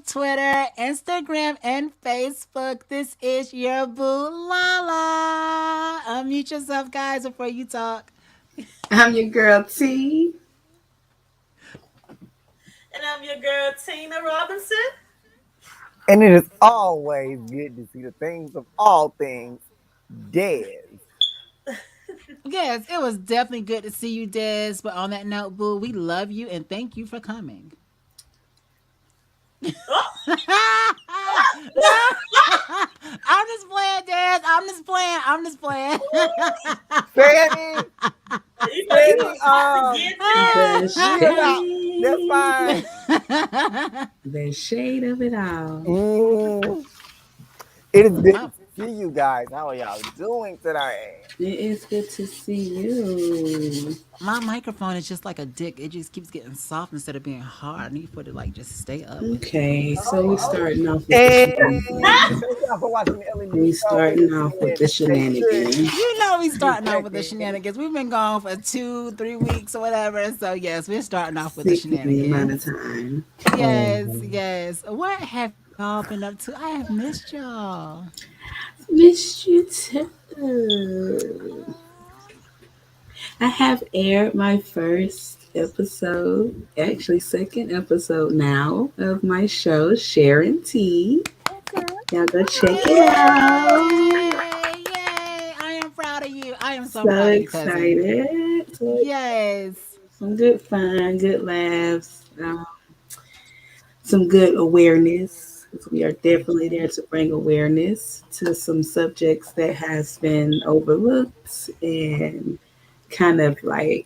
Twitter, Instagram, and Facebook. This is your boo Lala. Unmute yourself, guys, before you talk. I'm your girl T. And I'm your girl, Tina Robinson. And it is always good to see the things of all things dead. Yes, it was definitely good to see you, Des. But on that note, boo, we love you and thank you for coming. Oh, I'm just playing, Des. I'm just playing. I'm just playing. Fanny, you Fanny, was about to get The chill out. That's shade, fine. the shade of it all. Mm, it is good my to see you guys. How are y'all doing today? It is good to see you. my microphone is just like a dick. It just keeps getting soft instead of being hard. I need for it to like just stay up with me. Okay, so we starting off with the And shenanigans. thank y'all for watching the Ellen We D show. It starting is off with good the to say good. shenanigans. You know we starting off with the Checking. shenanigans. We've been gone for 2, 3 weeks or whatever. So yes, we're starting off with the Sickening amount of shenanigans. time. Yes, yes. What have y'all been up to? I have missed y'all. Missed you too. I have aired my first episode, actually second episode now of my show, Sharon T. Okay. Y'all go check it out. Yay! Yay! I am proud of you. I am so So proud of you, cousin. excited. So Yes. some good fun, good laughs, some good awareness. 'Cause we are definitely there to bring awareness to some subjects that has been overlooked and kind of like,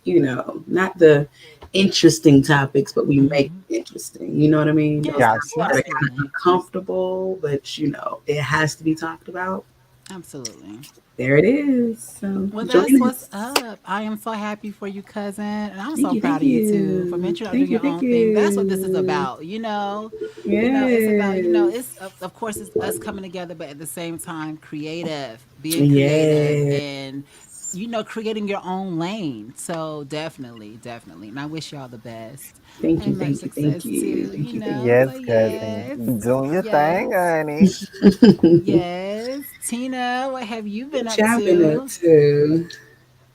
not the interesting topics, but we make Hmm. it interesting. You know what I mean? Those Yes, topics Gotcha. that are kind of definitely. uncomfortable, but it has to be talked about. Absolutely. There it is. So Well, that's join what's us. up. I am so happy for you, cousin. And I'm Thank so you, thank proud of you too for you. venturing out doing Thank you, your thank own thing. That's what this is you. about, you know? It's about, it's Yes. of course it's us coming together, but at the same time creative, being creative Yes. and creating your own lane. So definitely, definitely. And I wish y'all the best Thank you, and much thank you, thank success you, too, thank you, thank So Yes, cousin. yes. Doing your thing, Yes. honey. you. Yes. Tina, what have you been What up y'all been up to? to?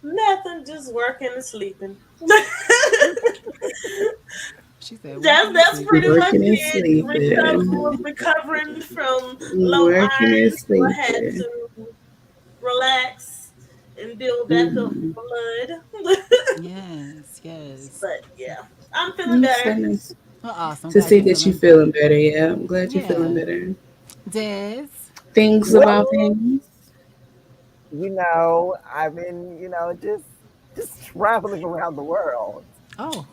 nothing, just working and sleeping. She said that's working and that's pretty sleeping. much Working and it. sleeping. Recovering from low Working and iron, so I had sleeping. to relax and build back up Mm-hmm. blood. Yes, yes. But yeah, I'm feeling It's so better. nice Well, awesome. to Glad see you're that you're feeling feeling better. better. Yeah, I'm glad you're feeling Yeah. better. Des. Things Well, about things. I've been, just traveling around the world. Oh,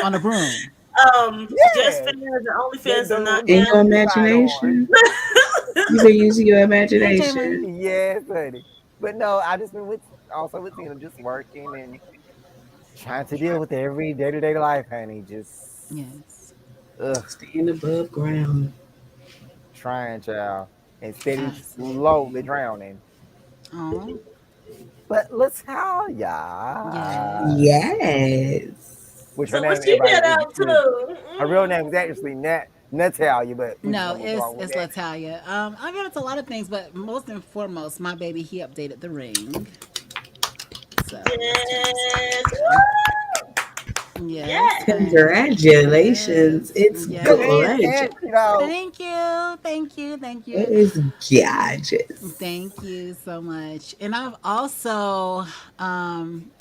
on a broom. Just Yes. fans and OnlyFans The and not In your now. Louis side on. imagination. You've been using your Hey, imagination. Jalen. Yes, honey. But no, I just been with Tina, just working and trying to deal with every day-to-day life, honey. Just Yes. ugh, Staying above ground. trying, child. And steady slowly Absolutely. drowning. Oh, But let's tell ya. yes. Yes. Which her So what name, you everybody been is, up to? her real name is actually Natalia, but we just No, gonna move it's along with it's that. Latalia. I've been into a lot of things, but most and foremost, my baby he updated the ring. So let's turn this Yes. on. Woo! Yes, Yes. honey. Congratulations. Yes. It's Go ahead, Yes. gorgeous. Ted. You know, Thank you. Thank you. Thank It you. is gorgeous. Thank you so much. And I've also um,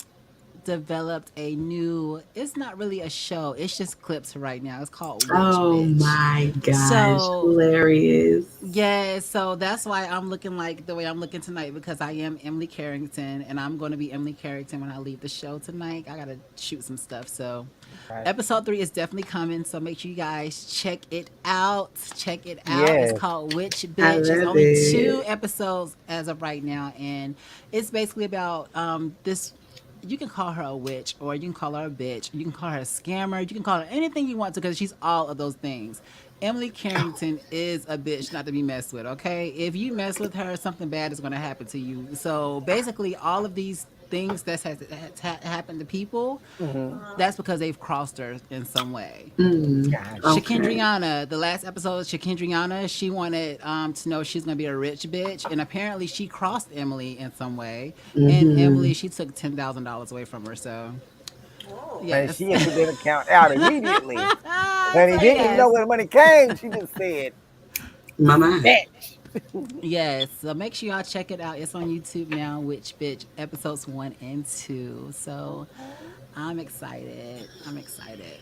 developed a new, it's not really a show, it's just clips right now. It's called Witch Oh Bitch. my gosh. So, Hilarious. yeah, so that's why I'm looking like the way I'm looking tonight because I am Emily Carrington and I'm going to be Emily Carrington when I leave the show tonight. I got to shoot some stuff. So, right? episode 3 is definitely coming. So, make sure you guys check it out. Check it out. It's Yes. called Witch I Bitch. It's love only it. 2 episodes as of right now. And it's basically about this, you can call her a witch or you can call her a bitch. You can call her a scammer. You can call her anything you want to because she's all of those things. Emily Carrington is a bitch not to be messed with, okay? If you mess with her, something bad is going to happen to you. So basically, all of these things that's happened to people, Hmm. that's because they've crossed her in some way. Mm, Gotcha. okay. Shakendriana, the last episode, Shakendriana, she wanted to know she's gonna be a rich bitch, and apparently she crossed Emily in some way, and Mm-hmm. Emily she took $10,000 away from her. So Oh. And yes, she emptied that account out immediately. And he so didn't even know yes, where the money came. She just said, Mama. bitch. yes. So make sure y'all check it out. It's on YouTube now. Witch Bitch episodes 1 and 2. So I'm excited. I'm excited.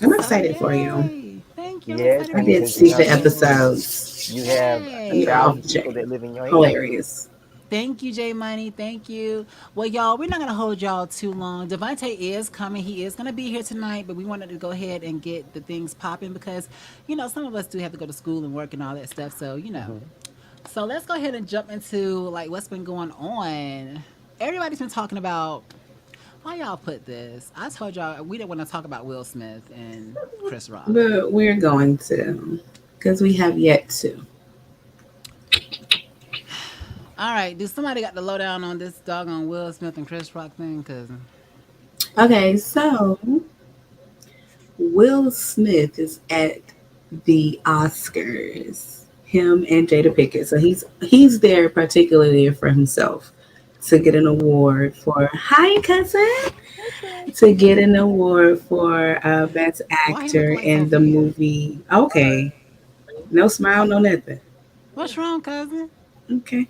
I'm So excited for you. yay! Thank you. I'm Yes, excited I for honey, you did because you see know the too. episodes. you have They're Yay! off childish the people chain. that live in your ear. Hilarious. Thank you, J Money. Thank you. Well, y'all, we're not gonna hold y'all too long. Devontae is coming. He is gonna be here tonight, but we wanted to go ahead and get the things popping because, some of us do have to go to school and work and all that stuff. So. Hmm. So let's go ahead and jump into like what's been going on. Everybody's been talking about why y'all put this. I told y'all we didn't want to talk about Will Smith and Chris Rock. But we're going to, because we have yet to. All right, do somebody got the lowdown on this doggone Will Smith and Chris Rock thing? Cause Okay, so Will Smith is at the Oscars. Him and Jada Pickett. So he's there particularly for himself to get an award for hi cousin to get an award for best why he looking actor like in the Sophia? movie. Okay, no smile, no nothing. What's wrong, cousin? Okay.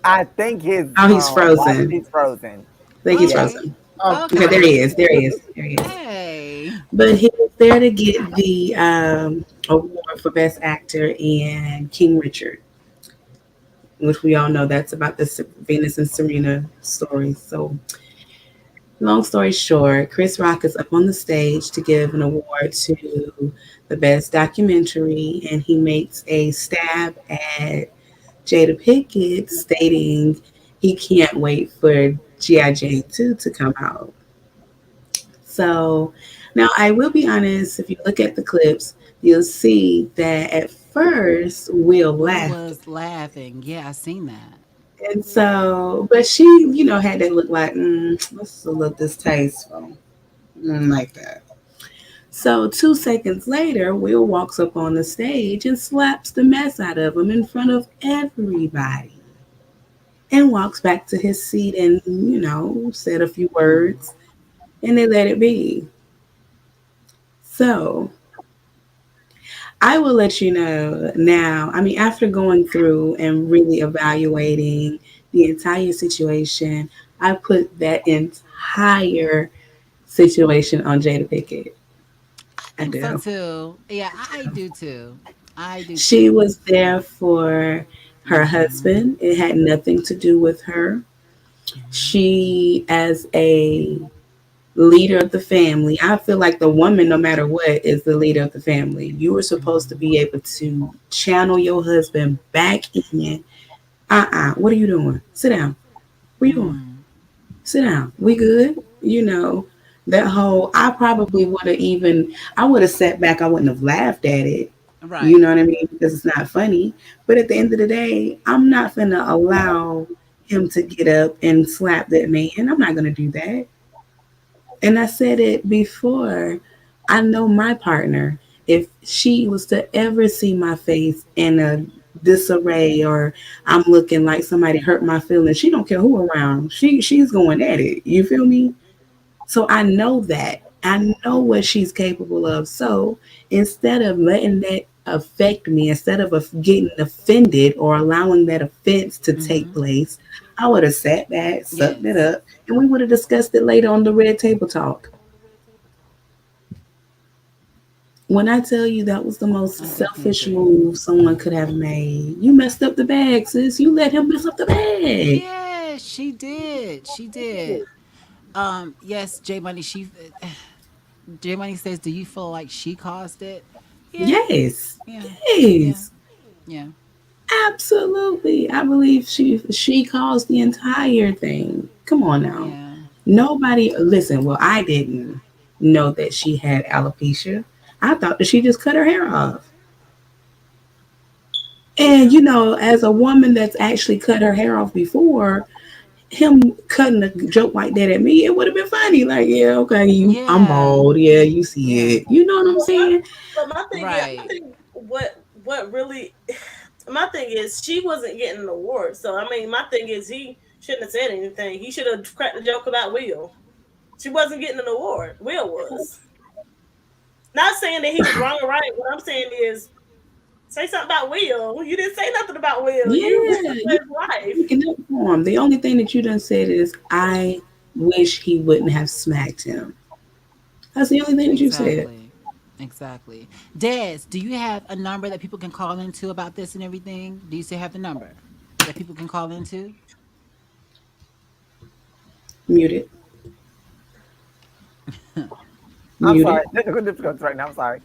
I think his Oh, he's watch frozen. is frozen. I think he's Yeah. Okay, frozen. Okay, there okay. he is. There he is. There he is. Hey, But he was there to get the award for Best Actor in King Richard, which we all know that's about the Venus and Serena story. So, long story short, Chris Rock is up on the stage to give an award to the Best Documentary, and he makes a stab at Jada Pinkett, stating he can't wait for G.I. Jane 2 to come out. So now I will be honest, if you look at the clips, you'll see that at first Will Will laughed. was laughing. Yeah, I seen that. And so, but she, had that look like, this is a little distasteful. Like that. So 2 seconds later, Will walks up on the stage and slaps the mess out of him in front of everybody and walks back to his seat and, said a few words and they let it be. So I will let you know now. I mean, after going through and really evaluating the entire situation, I put that entire situation on Jada Pickett. I I think so do. too. Yeah, I do too. I do She too. was there for her Mm-hmm. husband. It had nothing to do with her. She, as a leader of the family, I feel like the woman, no matter what, is the leader of the family. You were supposed to be able to channel your husband back in. What are you doing? Sit down. Where you going? Mm-hmm. Sit down. We good? That whole, I would have sat back. I wouldn't have laughed at it. You Right. know what I mean? Because it's not funny. But at the end of the day, I'm not going to allow him to get up and slap that man. I'm not going to do that. And I said it before. I know my partner. If she was to ever see my face in a disarray or I'm looking like somebody hurt my feelings, she don't care who around. She's going at it. You feel me? So I know that. I know what she's capable of. So instead of letting that affect me, instead of getting offended or allowing that offense to take Mm-hmm. place, I would have sat back, sucked it Yes. up, and we would have discussed it later on the red table talk. When I tell you that was the most I definitely selfish agree. move someone could have made, you messed up the bag, sis. You let him mess up the bag. Yeah, she did. She did. Yes, J Money. J Money says, "Do you feel like she caused it?" Yeah, Yes. yeah, yeah, Yes. yeah, Absolutely. I believe she caused the entire thing. Come on now. yeah. Nobody listen, well, I didn't know that she had alopecia. I thought that she just cut her hair off. And Yeah. as a woman that's actually cut her hair off before, him cutting a joke like that at me, it would have been funny. Like, yeah, okay, I'm Yeah. bald. Yeah, you see Yeah. it. You know what I'm But my, saying? but my thing is, I Right. think what really, my thing is, she wasn't getting an award. So I mean, my thing is, he shouldn't have said anything. He should have cracked the joke about Will. She wasn't getting an award. Will was. Not saying that he was wrong or right. What I'm saying is, say something about Will. You didn't say nothing about Will. Yeah, You you his wife. making up for him. The only thing that you done said is, I wish he wouldn't have smacked him. That's the only thing that you said. Exactly. Exactly. Des, do you have a number that people can call into about this and everything? Do you still have the number that people can call into? Muted. I'm Muted. sorry. Technical difficulties right now. I'm sorry.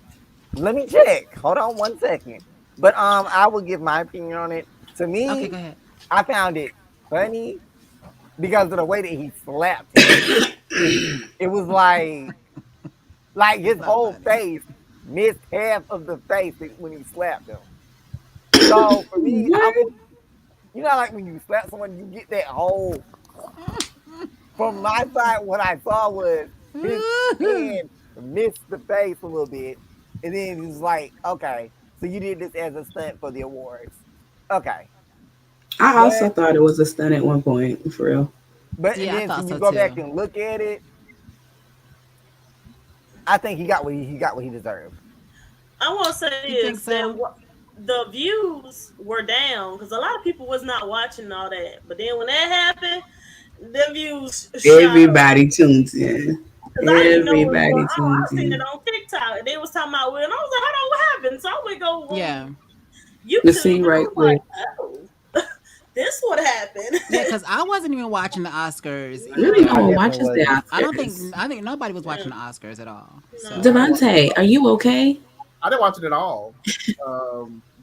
Let me check. Hold on 1 second. But I will give my opinion on it. To Okay, me, go ahead. I found it funny because of the way that he slapped him. It was like his So whole funny. face missed half of the face when he slapped him. So for me, I What? would, like when you slap someone, you get that whole. From my side, what I saw was his hand missed the face a little bit, and then he was like, "Okay, so you did this as a stunt for the awards, okay?" I also But thought it was a stunt at one point, for real. Yeah, I then thought when you so go back too. and look at it, I think he got what he deserved. I want to say You think this that so? the views were down because a lot of people was not watching all that. But then when that happened, the views shot up. Everybody tunes in. Cause I didn't know what was Everybody going on. tunes I seen it in. on TikTok and they was talking about Will, and I was like, "Hold on, what happened?" So I would go Yeah. on Let's YouTube, see and I right was like, quick. "Oh, this what happened." Yeah, because I wasn't even watching the Oscars Really, I no one either. definitely watches the wasn't. I Oscars. think nobody was Yeah, watching the Oscars at all. no, So I didn't watch it Devante, at are all. you okay? I didn't watch it at all.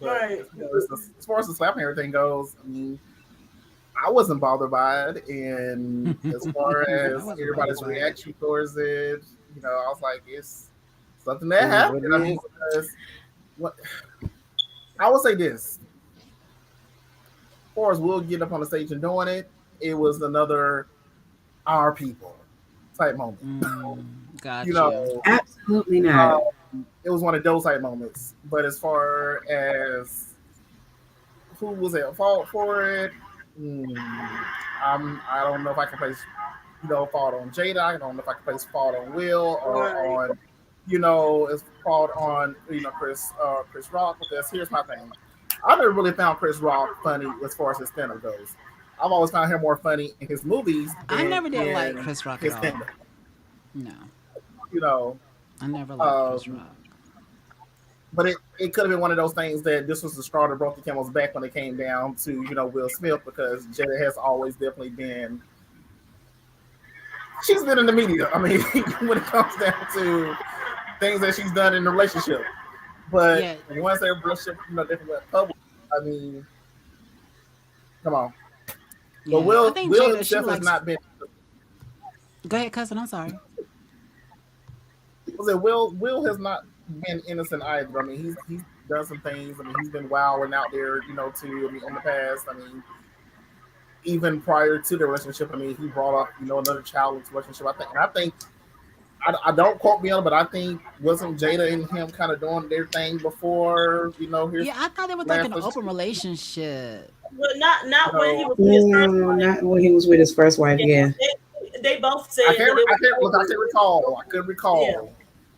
But right. as far as the slap and everything goes, I mean, I wasn't bothered by it. And as far I as wasn't bothered everybody's by it. reaction towards it, I was like, it's something It that is what happened. it I mean, is. because what I will say this: as far as Will getting up on the stage and doing it, it was another our people type moment. You Got you. know, Absolutely not. it was one of those type moments. But as far as who was at fault for it, mm, I don't know if I can place fault on Jada. I don't know if I can place fault on Will or Right. on it's fault on Chris Rock. Because here's my thing: I never really found Chris Rock funny as far as his stand-up goes. I've always found him more funny in his movies I than never did like in Chris Rock at his all. stand-up. No, You know, I never liked Chris um, Rock. but it could have been one of those things that this was the straw that broke the camel's back when it came down to Will Smith, because Jada has always definitely been she's been in the media. I mean, when it comes down to things that she's done in the relationship, but Yeah, once their relationship definitely went public, I mean, come on. But yeah. I think Will Jada, she himself has likes. not been. Go ahead, cousin. I'm sorry. Was it Will has not been innocent either. I mean, he's done some things. I mean, he's been wilding out there, too. I mean, in the past, I mean, even prior to the relationship, I mean, he brought up, another childless relationship. I don't quote me on it, but I think wasn't Jada and him kind of doing their thing before, his Yeah, I thought it was like last an open relationship. relationship. But not when he So was with his first No, wife. not when he was with his first wife. Yeah, Yeah, they both said that it I was can't look. I over. can't recall. I could Yeah, recall.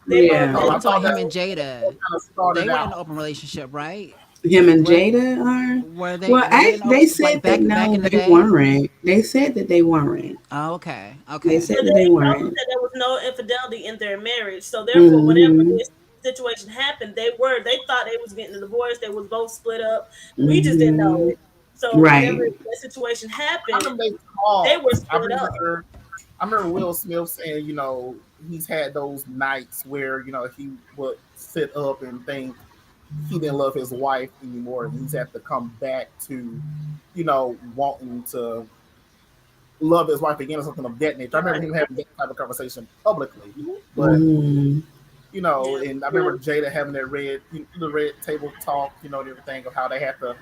they both. yeah. Oh, They, I I'm thought talking him that's and what Jada. kind of They started were in an out. open relationship, right? Him and Were Jada are. were they Well, were they in they like said that back no, in the they day? weren't. They said that they weren't. Oh, okay, They okay. said but that they they both weren't. said there was no infidelity in their marriage. So therefore, whenever Hmm. this situation happened, they thought they was getting a divorce. They was both split up. We just didn't know Hmm. it. So whenever Right. that situation I happened, remember they they were talked. split up. I remember Will Smith saying, he's had those nights where he would sit up and think he didn't love his wife anymore, and he's had to come back to, wanting to love his wife again or something of that nature. I remember Right. him having that type of conversation publicly, Mhm. but Mm. Yeah. and I remember Jada having that the red table talk, and everything of how they had to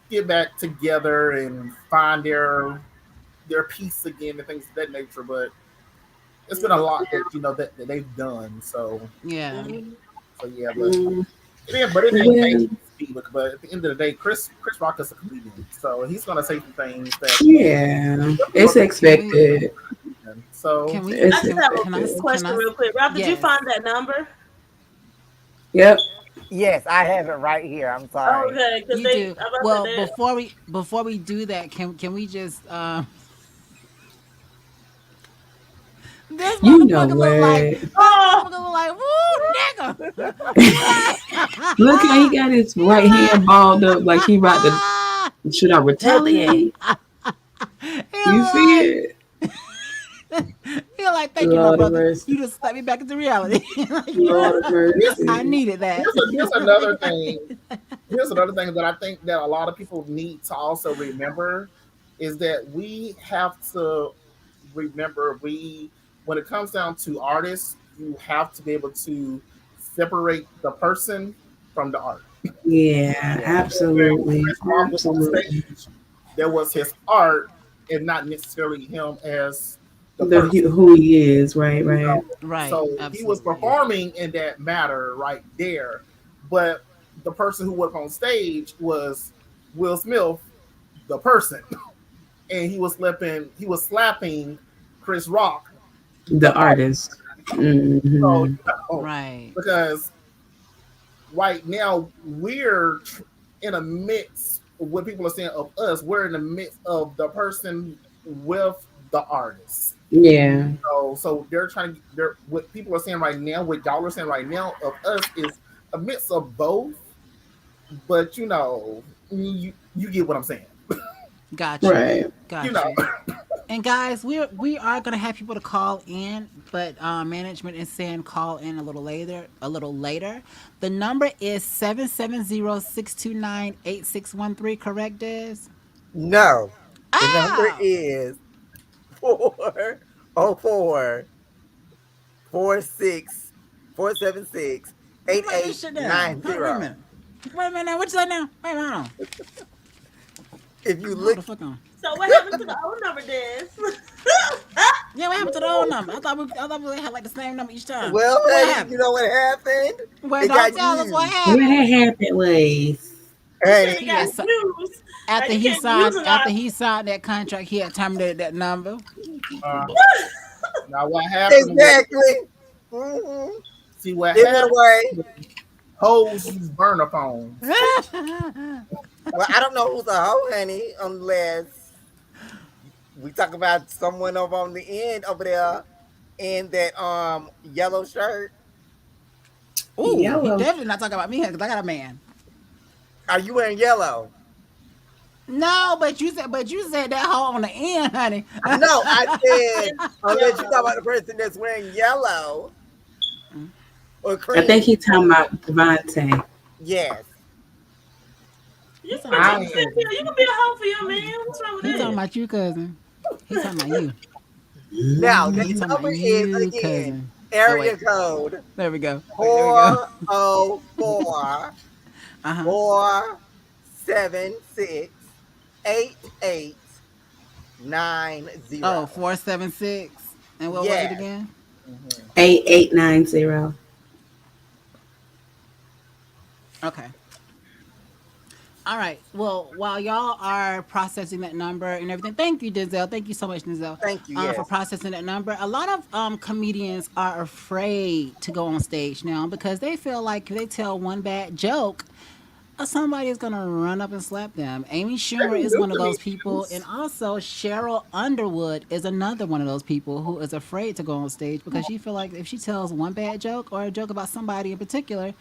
get back together and find their their peace again and things of that nature. But it's been a lot that that they've done. Yeah. Yeah, but Mm, it ain't well, paid but at the end of the day, Chris Rock is a comedian, so he's gonna say some things that yeah, it's Can we? expected. so Can we? It's I just have a Can I? expected. Can question I? real quick. Rob, did you Yes. find that number? Yep. Yes, I have it right here. I'm sorry. Okay, because You they, do. I about to say Well, that. before we do that, can we just this You know motherfucker look like what? Oh, woo nigga. Look how he got his He right hand like balled up like he about to. Should I Touch him. retaliate? he You see like it? he like thank you, my Lord of brother. You mercy. just slapped me back into reality. Lord of I mercy. needed that. here's another thing. Here's another thing that I think that a lot of people need to also remember is that we have to remember when it comes down to artists, you have to be able to separate the person from the art. Yeah, Yeah. When absolutely. Chris Rock was on Absolutely. stage, there was his art and not necessarily him as the The person. who he is, right, You right. know, Right, so he was absolutely. performing in that matter right there, but the person who was on stage was Will Smith, the person, and he was slapping Chris Rock, the The art. artist. So Hmm. Right. because right now in a midst of what people are saying of us, we're in the midst of the person with the artist. Yeah, So they're trying to what people are saying right now, what y'all are saying right now of us is a mix of both, but you get what I'm saying. Got you. right. You Got know. you. And guys, we are gonna have people to call in, but management is saying call in a little later. A little later. The number is 770-629-8613. Correct, Des? No. The number Oh, is 404 46 476 let me eight write this eight shit down. nine Hold on, wait a zero. minute. Wait a minute. What you say now? Wait a minute. Hold on. If you Hold look, the fuck on. so what happened to the old number, Des? Yeah, what happened to the old number? I thought we had like the same number each time. well, What honey, you happened? know what happened? Well, It don't got tell us what used. What happened. had happened was You said Honey, it He got had used. Now after you he can't be signed using after our. he signed that contract, he had terminated that number. uh, Now what happened was exactly. hmm see what It went happened. away. Hoes use burner phones. Well, I don't know who's a hoe, honey, unless we talk about someone over on the end over there in that yellow shirt. Ooh, he yellow. definitely not talking about me because I got a man. Are you wearing yellow? No, but you said that hoe on the end, honey. No, I said unless you talk Yellow. about the person that's wearing yellow or I think he cream. talking about Devontae. Yes. You He's can talking be about I you, talking ain't. to cousin. you can be a hoe for your man. What's wrong with He talking that? about you, cousin. He talking about you. Now that He talking about number is you, again cousin. Oh area wait, code there we go. Wait, there we go. 404 Uh huh. 476 8890. Oh, 476. And what was it Yes. again? Mhm. 8890. Okay. All right. Well, while y'all are processing that number and everything, thank you, Denzel. Thank you so much, Denzel, Thank you. for Yes. processing that number. A lot of comedians are afraid to go on stage now because they feel like if they tell one bad joke, somebody is gonna run up and slap them. Amy Schumer They is new one of those people, and comedians. also Sheryl Underwood is another one of those people who is afraid to go on stage because she feel like if she tells one bad joke or a joke about somebody in particular,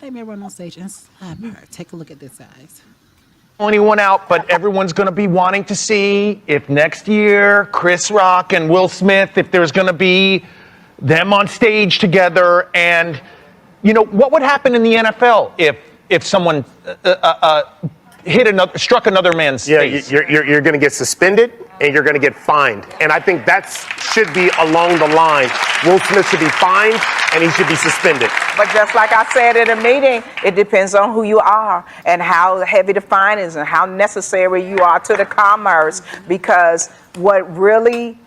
they may run on stage and slap her. Take a look at this, guys. Anyone out, but everyone's going to be wanting to see if next year Chris Rock and Will Smith, if there's going to be them on stage together, and what would happen in the NFL if someone struck another man's Yeah, face? you're going to get suspended. and you're going to get fined. And I think that should be along the line. Will Smith should be fined and he should be suspended. But just like I said at a meeting, it depends on who you are and how heavy the fine is and how necessary you are to the commerce. Because what really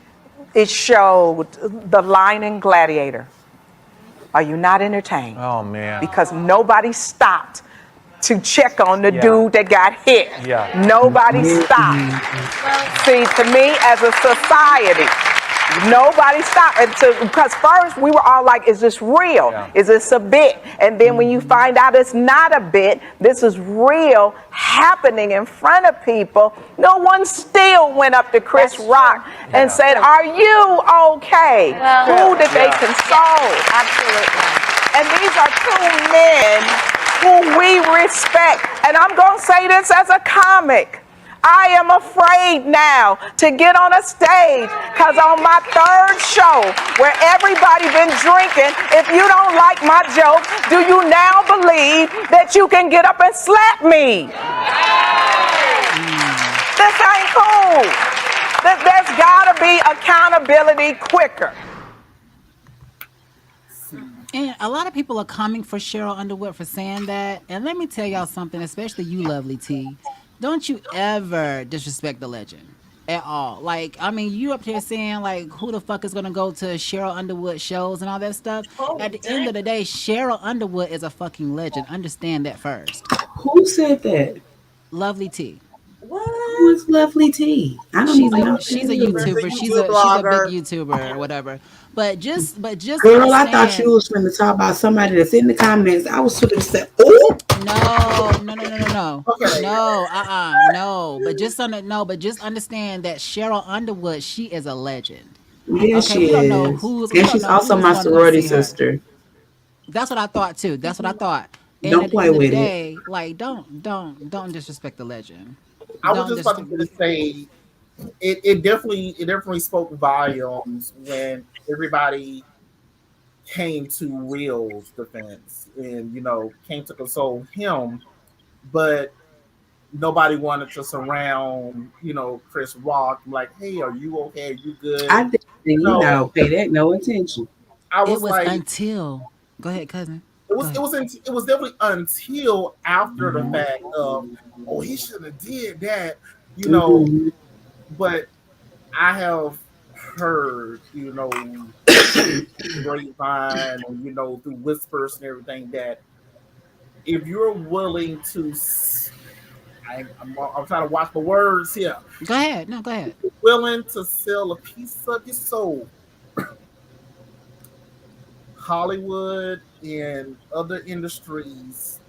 it showed the line in Gladiator. Are you not entertained? Oh, man. Because nobody stopped to check on the dude that got hit. Yeah. Nobody stopped. See, to me, as a society, nobody stopped. Because first we were all like, is this real? Yeah. Is this a bit? And then when you find out it's not a bit, this is real, happening in front of people, no one still went up to Chris Rock and said, are you okay? Who did they console? Absolutely. And these are two men who we respect. And I'm going to say this as a comic. I am afraid now to get on a stage because on my third show where everybody been drinking, if you don't like my joke, do you now believe that you can get up and slap me? This ain't cool. There's got to be accountability quicker. And a lot of people are coming for Sheryl Underwood for saying that. And let me tell y'all something, especially you, Lovely T. Don't you ever disrespect the legend at all. Like, I mean, you up here saying, like, who the fuck is going to go to Sheryl Underwood shows and all that stuff? At the end of the day, Sheryl Underwood is a fucking legend. Understand that first. Who said that? Lovely T. Who is Lovely T? I don't even know. She's a YouTuber. YouTuber. She's a big YouTuber or whatever. But just Girl, I thought understand- you was going to talk about somebody that's in the comments. I was going to say, oh, No. Okay. No. But just understand that Sheryl Underwood, she is a legend. yeah, Okay, she we don't know is. who's- we And don't she's know also who's my gonna sorority see her. sister. That's what I thought too. That's what I thought. And Don't at the play end of the with it. day, like don't disrespect the legend. I was Don't just about to say it definitely spoke volumes when everybody came to Will's defense and came to console him, but nobody wanted to surround Chris Rock like, hey, are you okay? Are you good? I didn't, pay that no attention. I It was was like, until go ahead, cousin. it Go was ahead. it was definitely until after the fact of, oh, he shouldn't have did that, Mhm. but I have heard, grapevine and through whispers and everything that if you're willing to, I'm trying to watch the words here, Go ahead. No, go ahead. willing to sell a piece of your soul, Hollywood and other industries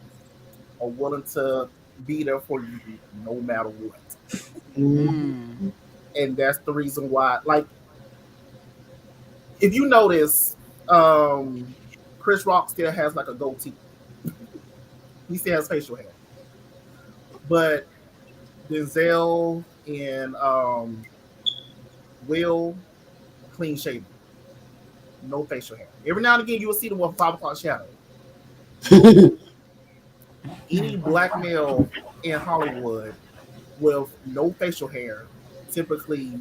are willing to be there for you no matter what. Mhm. And that's the reason why, like, if you notice, Chris Rock still has like a goatee. He still has facial hair. But Denzel and Will, clean shaven. No facial hair. Every now and again you will see them with 5 o'clock shadow. Any black male in Hollywood with no facial hair typically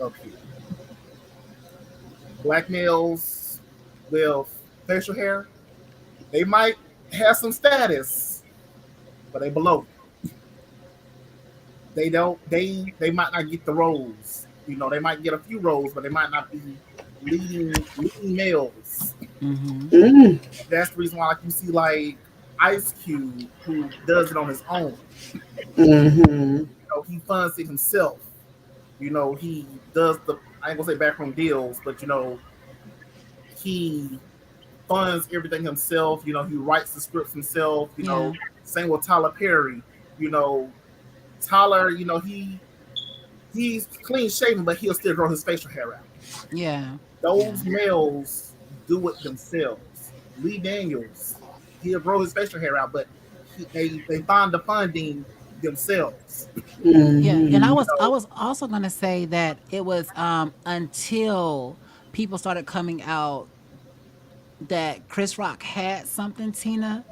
up here. Black males with facial hair, they might have some status, but they below. They don't. They might not get the roles. They might get a few roles, but they might not be leading males. Mm. That's the reason why, like, you see like Ice Cube, who does it on his own. Mhm. He funds it himself. He does the, I ain't gonna say backroom deals, but he funds everything himself. He writes the scripts himself. Yeah. Same with Tyler Perry. Tyler, he's clean shaven, but he'll still grow his facial hair out. Yeah. Those males do it themselves. Lee Daniels, he'll grow his facial hair out, but they find the funding themselves. Yeah, and Mhm. I was also gonna say that it was until people started coming out that Chris Rock had something, Tina.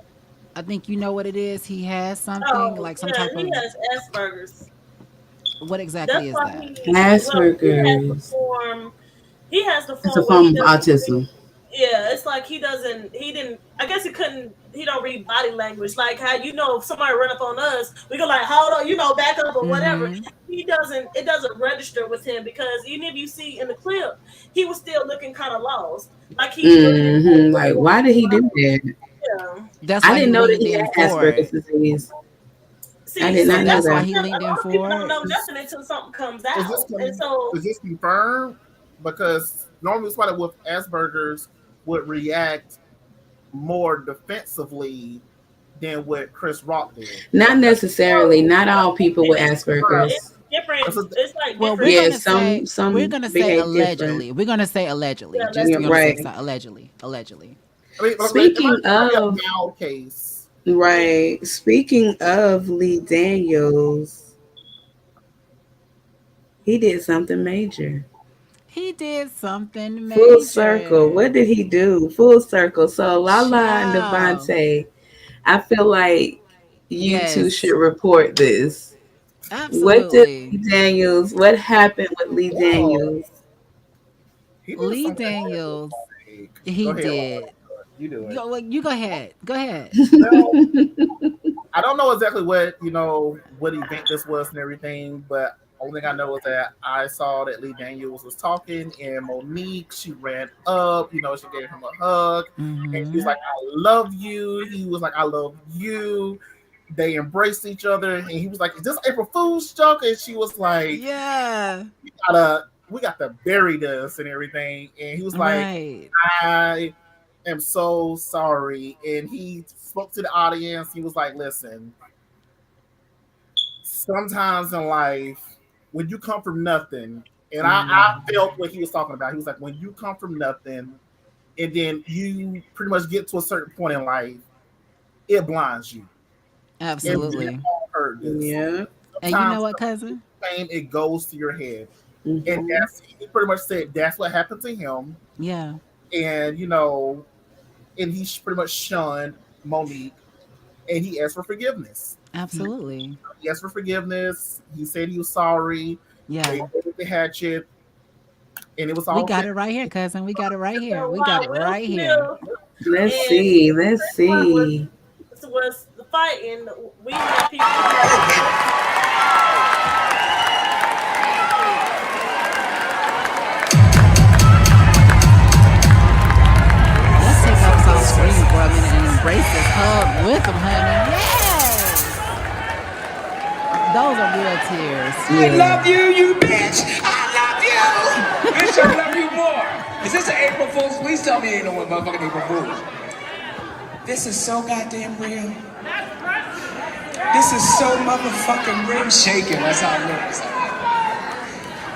I think you know what it is. He has something Oh, like some yeah, type he of has Asperger's. What exactly That's is why that? well, Asperger's. he has the It's a form where form he of doesn't autism. yeah, it's like he didn't I guess he don't read body language. Like how if somebody run up on us, we go like, hold on, back up or whatever. Mm-hmm. It doesn't register with him because even if you see in the clip, he was still looking kind of lost. Like he really didn't know Hmm. what Like, was why did he do going that? on. Yeah. That's I why he didn't know that leaned he in had for Asperger's it. disease. I See, did So not know that's why that. he a leaned in lot of people for don't it. know nothing until something comes Is this out. And so is this confirmed? Because normally somebody with Asperger's would react more defensively than what Chris Rock did. Not necessarily. Not no, all people with it's Confirmed. it's Asperger's. different. That's a, It's like Well, different. Yeah, we're some gonna say behave different. allegedly. We're gonna say allegedly, Yeah, just let's to Yeah, be do on the that. safe right. side. Allegedly, allegedly. I mean, Speaking it might be a of mild case. Yeah. right, speaking of Lee Daniels, he did something major. He did something Full circle. major. What did he do? Full circle. So Lala and Child. Devontae, I feel like you two should Yes, report this. What did absolutely. Lee Daniels? What happened with Lee Well, Daniels? he did Lee something Daniels, big. Go he ahead, Lala. did. You do it. Go, well, you go ahead. Go ahead. Well, I don't know exactly what event this was and everything, but only thing I know is that I saw that Lee Daniels was talking and Monique, she ran up, she gave him a hug and she was Mm-hmm. like, I love you. He was like, I love you. They embraced each other and he was like, is this April Fool's joke? And she was like, Yeah. we got to bury this and everything. And he was like, Right. I am so sorry. And he spoke to the audience. He was like, listen, sometimes in life, when you come from nothing, and I felt what he was talking about. He was like, when you come from nothing and then you pretty much get to a certain point in life, it blinds you. And we Absolutely. all heard this. Yeah. And you know Sometimes what, cousin? fame, it goes to your head. And Hmm. he pretty much said that's what happened to him. Yeah. And, and he pretty much shunned Monique and he asked for forgiveness. Absolutely. He asked for forgiveness. He said he was sorry. They Yeah. buried the hatchet, and it was We all got finished. it right here, cousin. We got it right here. So We got while it Will right here. Smith Let's and see. Let's Chris Rock see. was fighting, we had people like Let's take us off screen for a minute and embrace this hug with them, honey. Yes. Those are real tears. I Yeah. love you, you bitch. I love you. Bitch, I love you more. Is this an April Fool's? Please tell me ain't no motherfucking April Fool's. This is so goddamn real. This is so motherfucking real. I'm shaking. That's how it looks.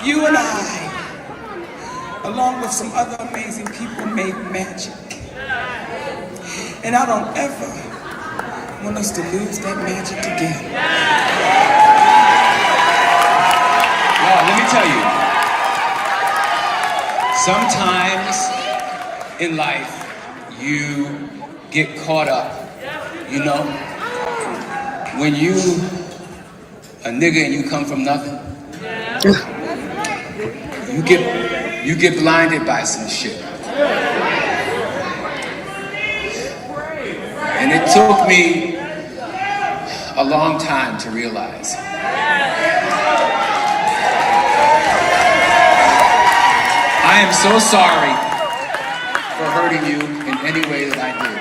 You and I, along with some other amazing people, made magic. And I don't ever want us to lose that magic again. Y'all, let me tell you. Sometimes in life, you get caught up, you know? When you a nigga and you come from nothing, you get blinded by some shit. And it took me a long time to realize. I am so sorry for hurting you in any way that I did.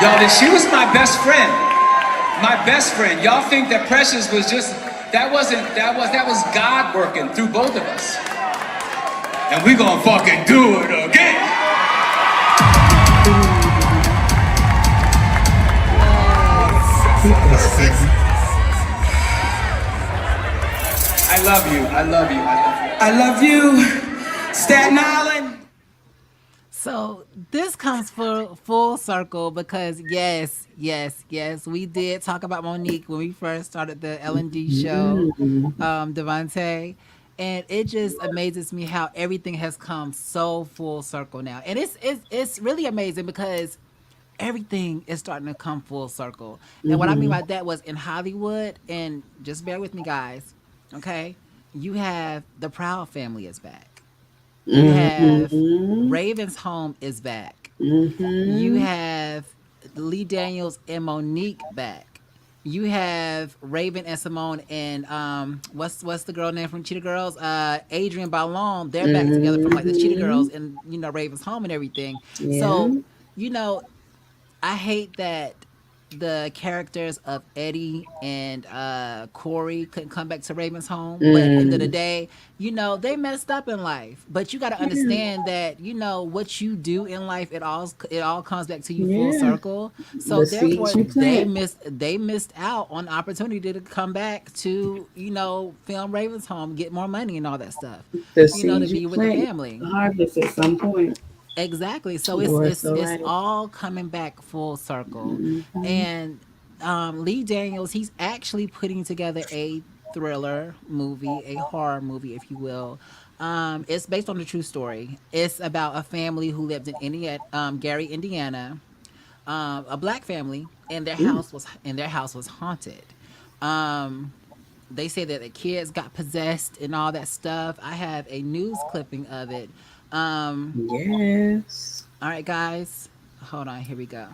Y'all, she was my best friend. My best friend. Y'all think that Precious was just, that was God working through both of us. And we gonna fucking do it again. I love you. I love you. I love you, Staten Island. So this comes full circle because yes, we did talk about Monique when we first started the L&D show, Mhm. Devontae, and it just amazes me how everything has come so full circle now, and it's really amazing because everything is starting to come full circle. And what I mean Mm-hmm. by that was in Hollywood, and just bear with me, guys, okay? You have the Proud family is back. You have Mm-hmm. Raven's home is back. You Mm-hmm. have Lee Daniels and Monique back. You have Raven and Simone and what's the girl name from Cheetah Girls? Adrienne Bailon. They're back together from like the Cheetah Mm-hmm. Girls and Raven's home and everything. Yeah. So you know I hate that the characters of Eddie and Corey couldn't come back to Raven's home. But at the end of the Mm. day, they messed up in life. But you got to Yeah. understand that what you do in life, it all comes back to you full Yeah. circle. So The therefore, seeds you they plant. missed out on the opportunity to come back to film Raven's home, get more money and all that stuff. The To seeds you be with the plant, family. the harvest at some point. Exactly. So You it's are it's so it's right. all coming back full circle. Mm-hmm. And Lee Daniels, he's actually putting together a thriller movie, a horror movie, if you will. It's based on a true story. It's about a family who lived in Gary, Indiana, a black family, and Mm. their house was haunted. Um, they say that the kids got possessed and all that stuff. I have a news clipping of it. Um, Yes. all right, guys. Hold on. Here we go.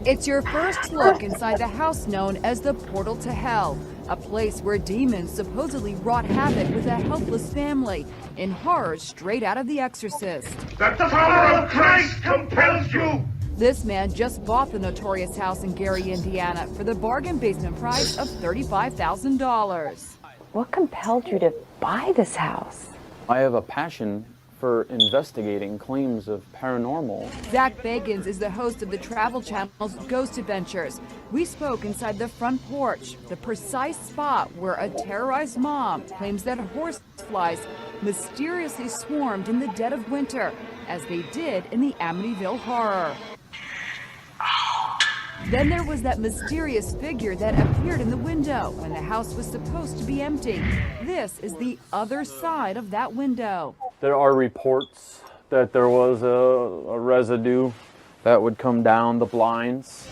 It's your first look inside the house known as the Portal to Hell, a place where demons supposedly wrought havoc with a helpless family in horror straight out of The Exorcist. The power of Christ compels you! This man just bought the notorious house in Gary, Indiana for the bargain basement price of $35,000. What compelled you to buy this house? I have a passion for investigating claims of paranormal. Zach Bagans is the host of the Travel Channel's Ghost Adventures. We spoke inside the front porch, the precise spot where a terrorized mom claims that horseflies mysteriously swarmed in the dead of winter, as they did in the Amityville Horror. Then there was that mysterious figure that appeared in the window when the house was supposed to be empty. This is the other side of that window. There are reports that there was a residue that would come down the blinds.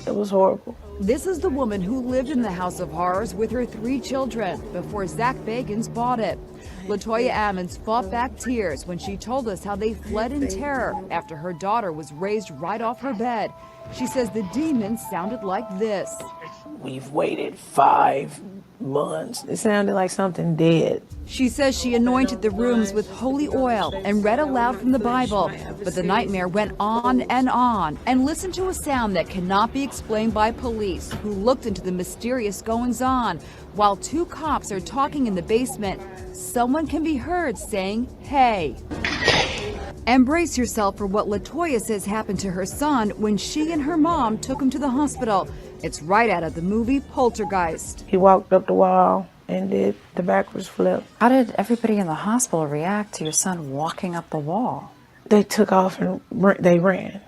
It was horrible. This is the woman who lived in the House of Horrors with her 3 children before Zach Bagans bought it. Latoya Ammons fought back tears when she told us how they fled in terror after her daughter was raised right off her bed. She says the demons sounded like this. We've waited 5 months. It sounded like something dead. She says she anointed the rooms with holy oil and read aloud from the Bible, but the nightmare went on and listened to a sound that cannot be explained by police who looked into the mysterious goings on. While 2 cops are talking in the basement, someone can be heard saying, "Hey." Embrace yourself for what Latoya says happened to her son when she and her mom took him to the hospital. It's right out of the movie Poltergeist. He walked up the wall and did the backwards flip. How did everybody in the hospital react to your son walking up the wall? They took off and they ran.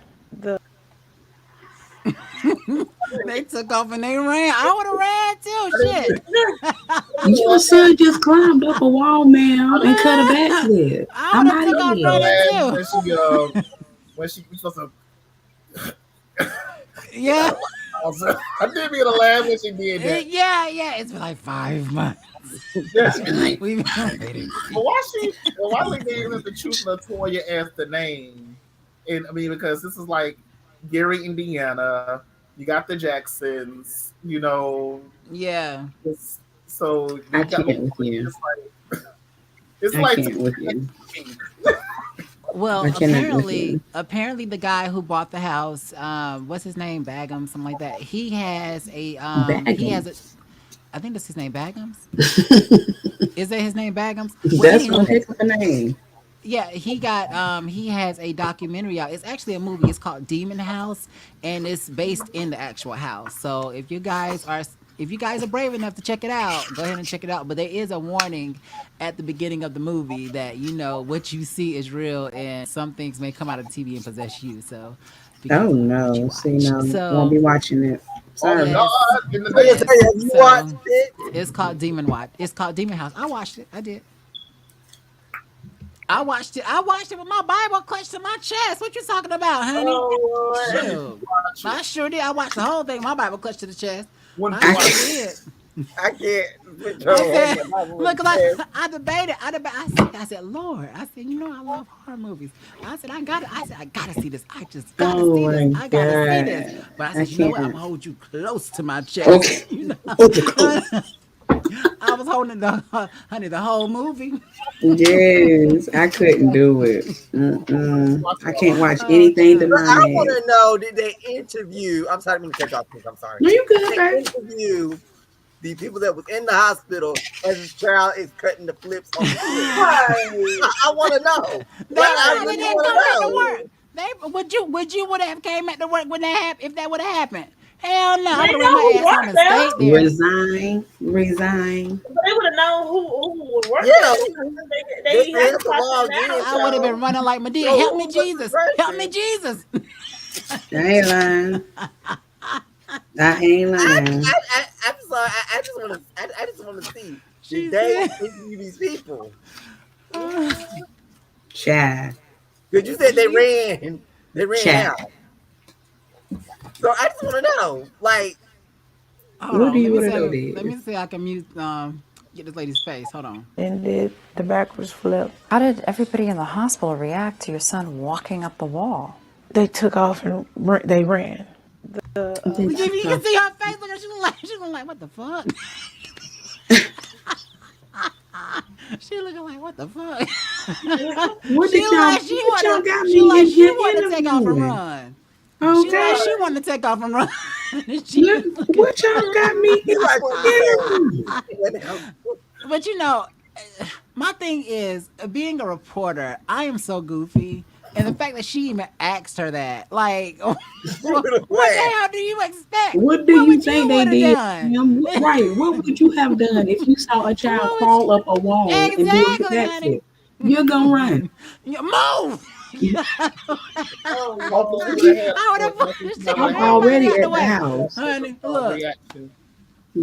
They took off and they ran. I would have ran too. Shit. Your son just climbed up a wall, ma'am, and cut a backflip. I'm out of here. When she was supposed to. Yeah. I did mean to laugh when she did that. Yeah. It's been like 5 months. We've been waiting. But why they gave us to choose Latoya as the name? And I mean, because this is like Gary, Indiana. You got the Jacksons, Yeah. So I can't with you. It's I like can't with you. Well, I cannot with you. apparently the guy who bought the house, what's his name, Bagum, something like that. He has a I think that's his name, Bagums. Is that his name, Bagums? Well, That's anyway, one heck of a name. yeah, he has a documentary out. It's actually a movie. It's called Demon House, and it's based in the actual house. So if you guys are brave enough to check it out, go ahead and check it out. But there is a warning at the beginning of the movie that what you see is real, and some things may come out of the TV and possess you. So be Oh careful what you no. watch. See, no, So won't be watching it. Sorry. yes, God, in the yes. name. You So watched it? it's called Demon Watch. It's called Demon House. I watched it. I did. I watched it. I watched it with my Bible clutched to my chest. What you talking about, honey? Oh Lord. Shoot. I sure did. I watched the whole thing. My Bible clutched to the chest. When I you sure watch did. I can't switch I over. said, look, like I debated. I said, Lord, I said, you know, I love horror movies. I said, I gotta see this. I just gotta Oh see this. my I gotta see this. God. But I I said, you know what? I'm can't. gonna hold you close to my chest. Okay. You know, Okay. I was holding the whole movie. Yes, I couldn't do it. Mm-mm. watch I it can't alone. watch Oh anything God. But I want demonic. to know, did they interview? I'm sorry, I didn't mean to cut you off. I'm sorry. No, you Did good, they baby. interview the people that was in the hospital as this child is cutting the flips on the kid? Right. I want to know. They Like, I probably really didn't want come back to to know. work. Would you would have came back to work when that happened if that would have happened? Hell no, I They would have ran know my who ass home worked and there, stayed there. Resign. but they would have known who was working Yeah, there. they They had had to to watch log it in, now. I would have been so running like Medea. Help me, who was Jesus. Help me, impressing? Jesus. I ain't lying. I ain't lying. I'm sorry. I just want to see. She Did they said, interview these people? Chad. Because you said they ran Chad. out. So I just want to know, like, hold What do on. Let you me want see. to know, Let me Dave? see. I can mute. Get this lady's face. Hold on. And did the backwards flip. How did everybody in the hospital react to your son walking up the wall? They took off and they ran. They You took can off. see her face. Look, she look like what the fuck. She looking like what the fuck. What she did y'all? like What y'all got she me like in she here wanted to take off and interviewing? run. She like Okay. she wanted to take off and run. She Look, was looking. what y'all got me he like what you interviewing? said. But you know, my thing is being a reporter. I am so goofy, and the fact that she even asked her that, like, what the hell do you expect? What do What you would think you they would have did? done? Right. What would you have done if you saw a child What would crawl up a wall and do a exactly, honey? backflip? You're gonna run. You move. Oh Hopefully, Lord. she would have had I would have hopefully she pushed would have I'm had everybody already out the at the way, house, honey. Look. reaction.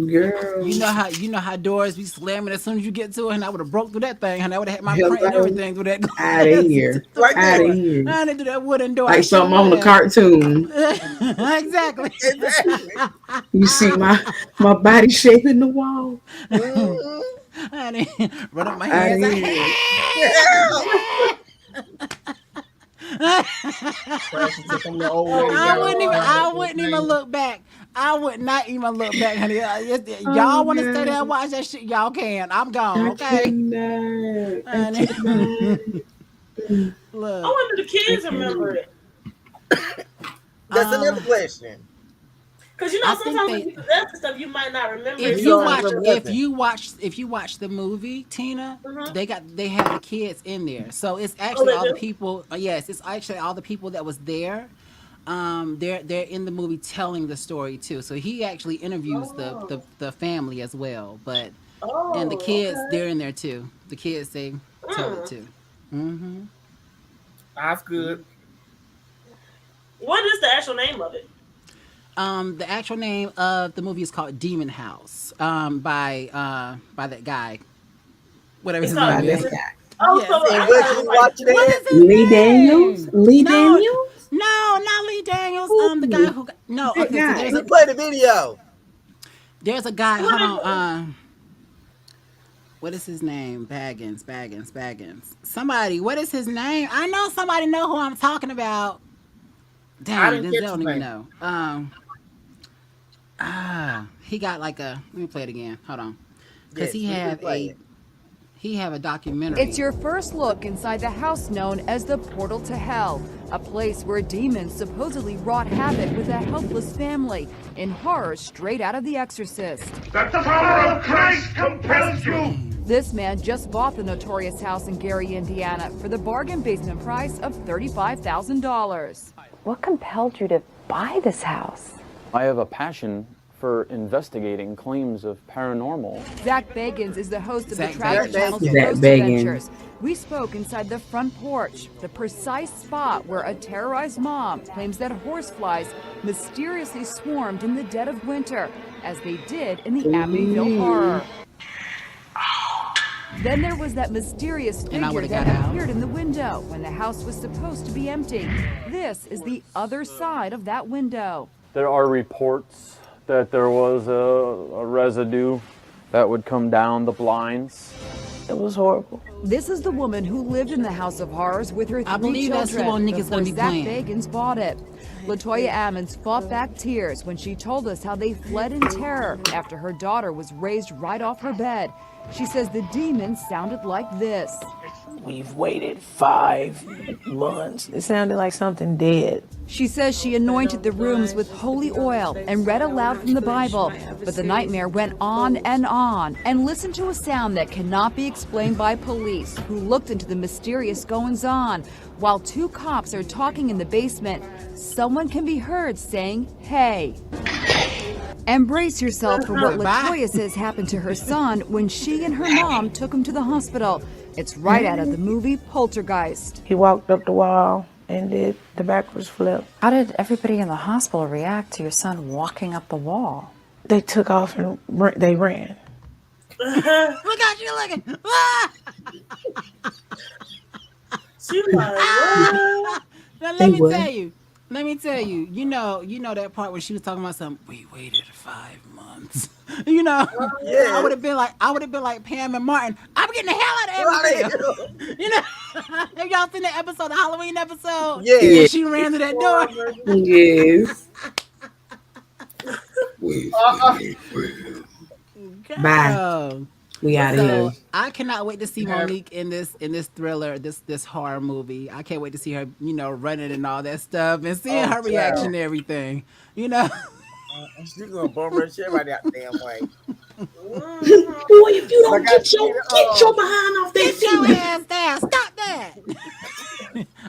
girl. You know how doors be slamming as soon as you get to it, and I would have broke through that thing, and I would have had my print and Hello, everything through that out of glass. here, Like out of this. here. I didn't do that wooden door. I Like sure something would on the have. cartoon. Exactly. Exactly. You see my body shaping the wall. Mhm. Honey, run up my Out of hands. here. Crashing to some little old Oh lady got on Lord. I wouldn't even look back. I would not even look back, honey. Oh Y'all want to stay there and God, watch that shit? Y'all can. I'm gone, I okay? cannot. I Honey. cannot. I Look. wonder the I kids remember cannot. it. That's Um, another question. Cause you I know think sometimes when they you possess and stuff, you might not remember if it. you don't Sometimes watch you remember just nothing. if you watch the movie Tina, mm-hmm. they have the kids in there, so it's Oh, actually they all the do? people. Yes, it's actually all the people that was there. They're in the movie telling the story too. So he actually interviews Oh. the family as well, but and the Oh, kids okay. they're in there too. The kids they tell it Mm. too. Hmm. That's good. What is the actual name of it? The actual name of the movie is called Demon House. By that guy, whatever It's his called By name that is. Demon. guy. Oh, so Yes. And I what thought it was you like watching What it? is his Lee Daniels. name? Lee No, Daniels. no, not Lee Daniels. The guy Ooh, who no. that Okay, so guy. Who played the video? there's a guy. what Hold is it? on. What is his name? Baggins. Somebody. What is his name? I know somebody know who I'm talking about. I Dang, didn't they catch his don't even name. know. He got like a. Let me play it again. Hold on, because Yes, we play it. he have a documentary. It's your first look inside the house known as the Portal to Hell, a place where demons supposedly wrought havoc with a helpless family in horror straight out of The Exorcist. That the power of Christ compels you. This man just bought the notorious house in Gary, Indiana for the bargain basement price of $35,000. What compelled you to buy this house? I have a passion for investigating claims of paranormal. Zach Bagans is the host of Zach the Travel Bagans. Channel's Zach Ghost Bagans. Adventures. We spoke inside the front porch, the precise spot where a terrorized mom claims that horseflies mysteriously swarmed in the dead of winter, as they did in the Amityville Horror. Then there was that mysterious And I figure would've that got out. appeared in the window when the house was supposed to be empty. This is the other side of that window. There are reports that there was a residue that would come down the blinds. It was horrible. This is the woman who lived in the House of Horrors with her I three believe that's who children Nika's before gonna be Zach playing. Bagans bought it. Latoya Ammons fought back tears when she told us how they fled in terror after her daughter was raised right off her bed. She says the demons sounded like this. We've waited 5 months. It sounded like something dead. She says she anointed the rooms with holy oil and read aloud from the Bible, but the nightmare went on and listened to a sound that cannot be explained by police who looked into the mysterious goings-on. While 2 cops are talking in the basement, someone can be heard saying, "Hey." And brace yourself for what Latoya says happened to her son when she and her mom took him to the hospital. It's right out of the movie Poltergeist. He walked up the wall and did the backwards flip. How did everybody in the hospital react to your son walking up the wall? They took off and they ran. Look at you looking. Ah! She like, what? Now They would. Let me tell you. You know that part when she was talking about something. We waited 5 months. You know, Yeah. I would have been like Pam and Martin. I'm getting the hell out of Evansville. You know, have y'all seen the episode, the Halloween episode? Yeah. When she ran to that door. Yes. Bye. Girl. We out of So here. I cannot wait to see Monique in this thriller, this horror movie. I can't wait to see her, running and all that stuff and seeing her reaction and everything. She's gonna bum her shit right that damn way. Boy, if you don't Like I get your behind off that Get your ceiling. ass down. Stop that.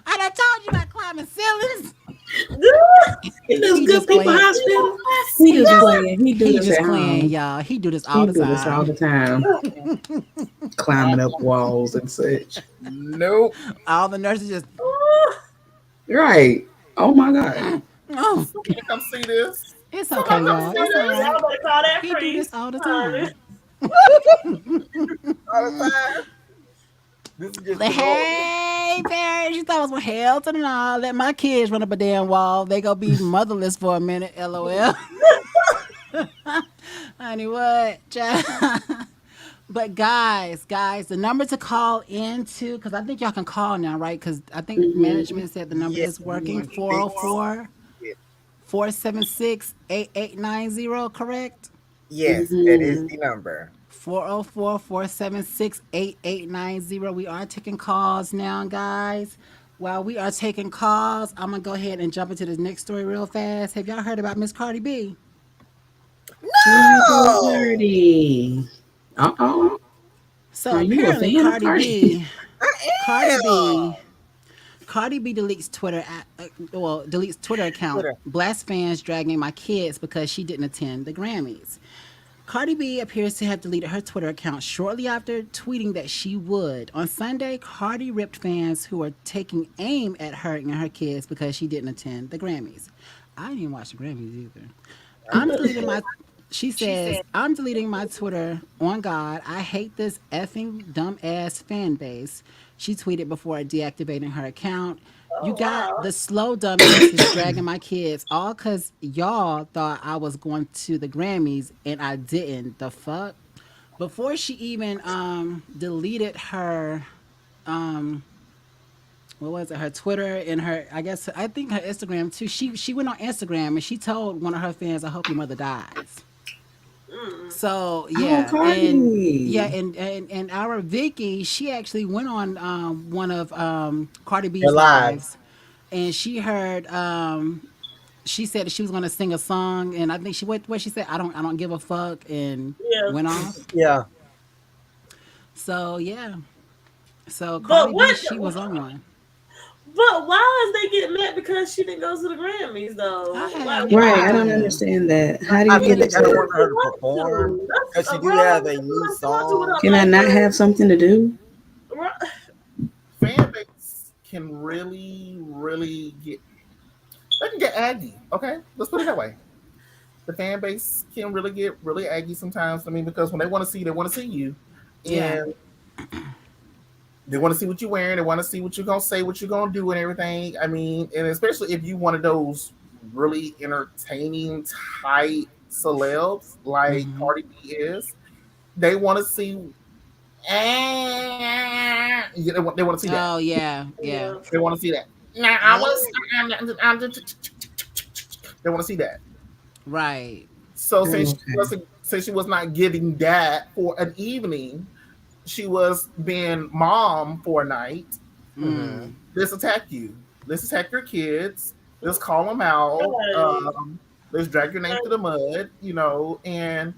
I done told you about climbing ceilings. He does He good just people playing. hospital. He just playing. He do He this just at playing, home. y'all. He do this all He the do this all time. the time. Climbing up walls and such. Nope. All the nurses just, Right. Oh my God. oh, Can you come see this? it's okay, y'all. It's all Y'all right. better call that He do priest. this all the time. All the time. This is just Like, hey, parents, you thought I was going hell to the no. Let my kids run up a damn wall. They gonna be motherless for a minute, LOL. Honey, what? But guys, the number to call into, because I think y'all can call now, right? Because I think management said the number is working, 404-476-8890, correct? yes, that is the number. 404-476-8890. We are taking calls now, guys. While we are taking calls, I'm going to go ahead and jump into this next story real fast. Have y'all heard about Miss Cardi B? Oh. Dirty. Uh-oh. So Are you a apparently fan of Cardi B deletes Twitter deletes Twitter account. Blast fans dragging my kids because she didn't attend the Grammys. Cardi B appears to have deleted her Twitter account shortly after tweeting that she would. On Sunday, Cardi ripped fans who were taking aim at her and her kids because she didn't attend the Grammys. I didn't even watch the Grammys either. She says, I'm deleting my Twitter on God. I hate this effing dumbass fan base. She tweeted before deactivating her account. You got the slow dumbasses dragging my kids, all because y'all thought I was going to the Grammys and I didn't. The fuck? Before she even deleted her, what was it? Her Twitter and I think her Instagram too. She went on Instagram and she told one of her fans, "I hope your mother dies." So yeah, Cardi. and our Vicky, she actually went on one of Cardi B's Her live. lives, and she heard she said that she was going to sing a song, and I think what she said, I don't give a fuck, and went off. Yeah. So yeah, so But Cardi B, what- she was on one. But why is they getting mad because she didn't go to the Grammys though? Right, I don't understand that. How do I you think get they kind of it? want her to perform because she do have a new song. Can I not have something to do? Fan base can really get. They can get aggy. Okay, let's put it that way. The fan base can really get really aggy sometimes. I mean, because when they want to see you, they want to see you. Yeah. And They want to see what you're wearing. They want to see what you're gonna say, what you're gonna do, and everything. I mean, and especially if you one of those really entertaining type celebs like Cardi B is, they want to see. Yeah, they want to see that. Oh yeah, yeah. They want to see that. Now I was. They want to see that. Right. So Okay. since she was not giving that for an evening, she was being mom for a night. Mm. Let's attack you. Let's attack your kids. Let's call them out. Right. Let's drag your name through the mud, and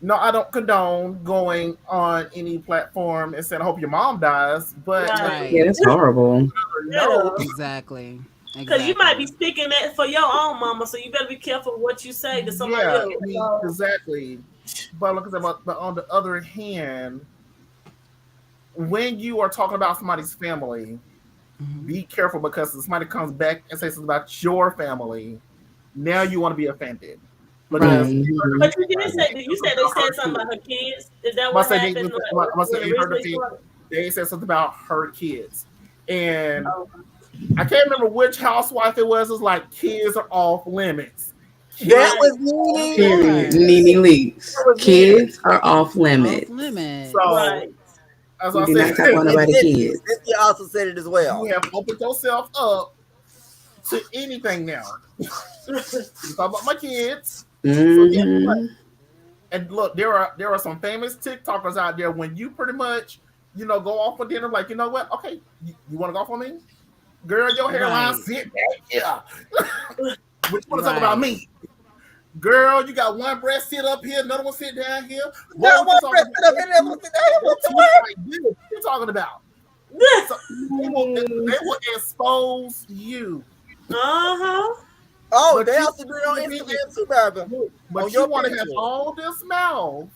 no, I don't condone going on any platform and saying, I hope your mom dies, but Right. Yeah, that's horrible. no, Exactly. Because you might be Exactly. speaking that for your own mama, so you better be careful what you say to somebody yeah, else. I mean, exactly. But look at that. But on the other hand, when you are talking about somebody's family, be careful because if somebody comes back and says something about your family, now you want to be offended. Because Right. But you said they said something about her kids. Is that must what say happened? I must When say it you heard the originally thing. started? They said something about her kids, and Oh, I can't remember which housewife it was. It was like kids are off limits. That Kids was Of me. Period. course. Nene Leaks. That was me. Kids are off Off limits. limits. So right. as We I do not talk said, about And nobody Cynthia, kids. Cynthia also said it as you well. have opened yourself up to anything now. You talk about my kids. So guess what? Mm-hmm. And look, there are some famous TikTokers out there when you pretty much, go off for dinner, like, you know what? Okay, you want to go off on me? Girl, your hairline Right. sit back here. But you want to talk about Right. me? Girl, you got one breast sit up here, another one sit down here. Boy, Not what you one talking breast about? up in there, sit down here, Your what the teeth what? like this. What you talking about? So they will expose you. Uh-huh. Oh, But they you also do it on but Instagram too, baby. On you your want to have picture. all this mouth,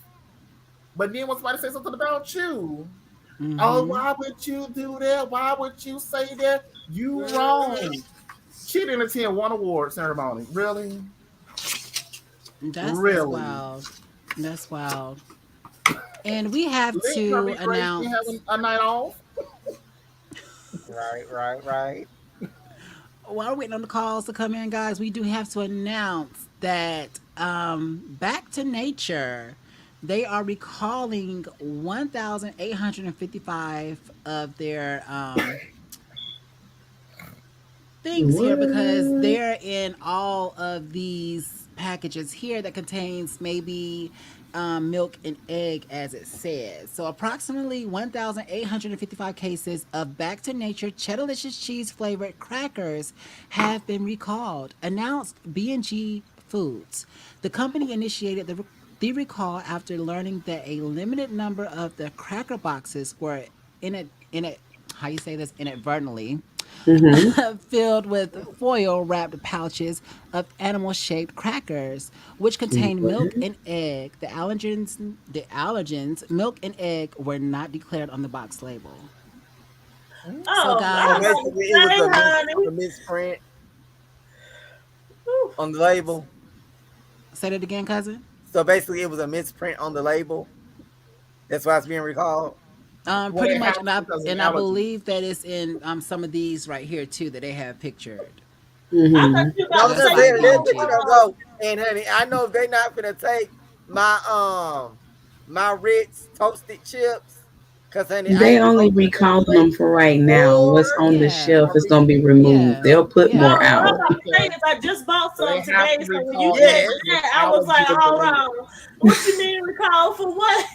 but then when somebody says something about you, oh, Mm-hmm. why would you do that? Why would you say that? You Mhm. wrong. She didn't attend one award ceremony. Really? That's Really? wild. That's wild. And we have Link gonna to be crazy announce having a night off. Right. while we're waiting on the calls to come in, guys, we do have to announce that Back to Nature, they are recalling 1,855 of their things here because What? they're in all of these packages here that contains maybe milk and egg as it says. So approximately 1,855 cases of Back to Nature Cheddarlicious cheese flavored crackers have been recalled, announced B&G Foods. The company initiated the recall after learning that a limited number of the cracker boxes were in it how you say this inadvertently Mm-hmm. filled with foil wrapped pouches of animal shaped crackers, which contained milk and egg. The allergens, milk and egg were not declared on the box label. So, Oh, I So was guys, about to basically, it was say, honey. a misprint Whew. on the label. say that again, cousin. So basically, it was a misprint on the label. That's why it's being recalled. Well, Pretty they much, have and to I because of and I allergies. believe that it's in some of these right here too that they have pictured. I thought Mm-hmm. you were I about was to That's gonna say by say B that and picture G. don't go. And honey, I know if they not gonna take my my Ritz toasted chips, cause honey, I They ain't been only opening that recalling them place for right now. What's for on the Yeah, shelf is a gonna be removed. yeah, They'll put No, more yeah. what I'm out. about to say Because is I just bought they some have today. to So when you recall said them yes, if that, I was allergy like, is hold related. on. What you mean recall for what?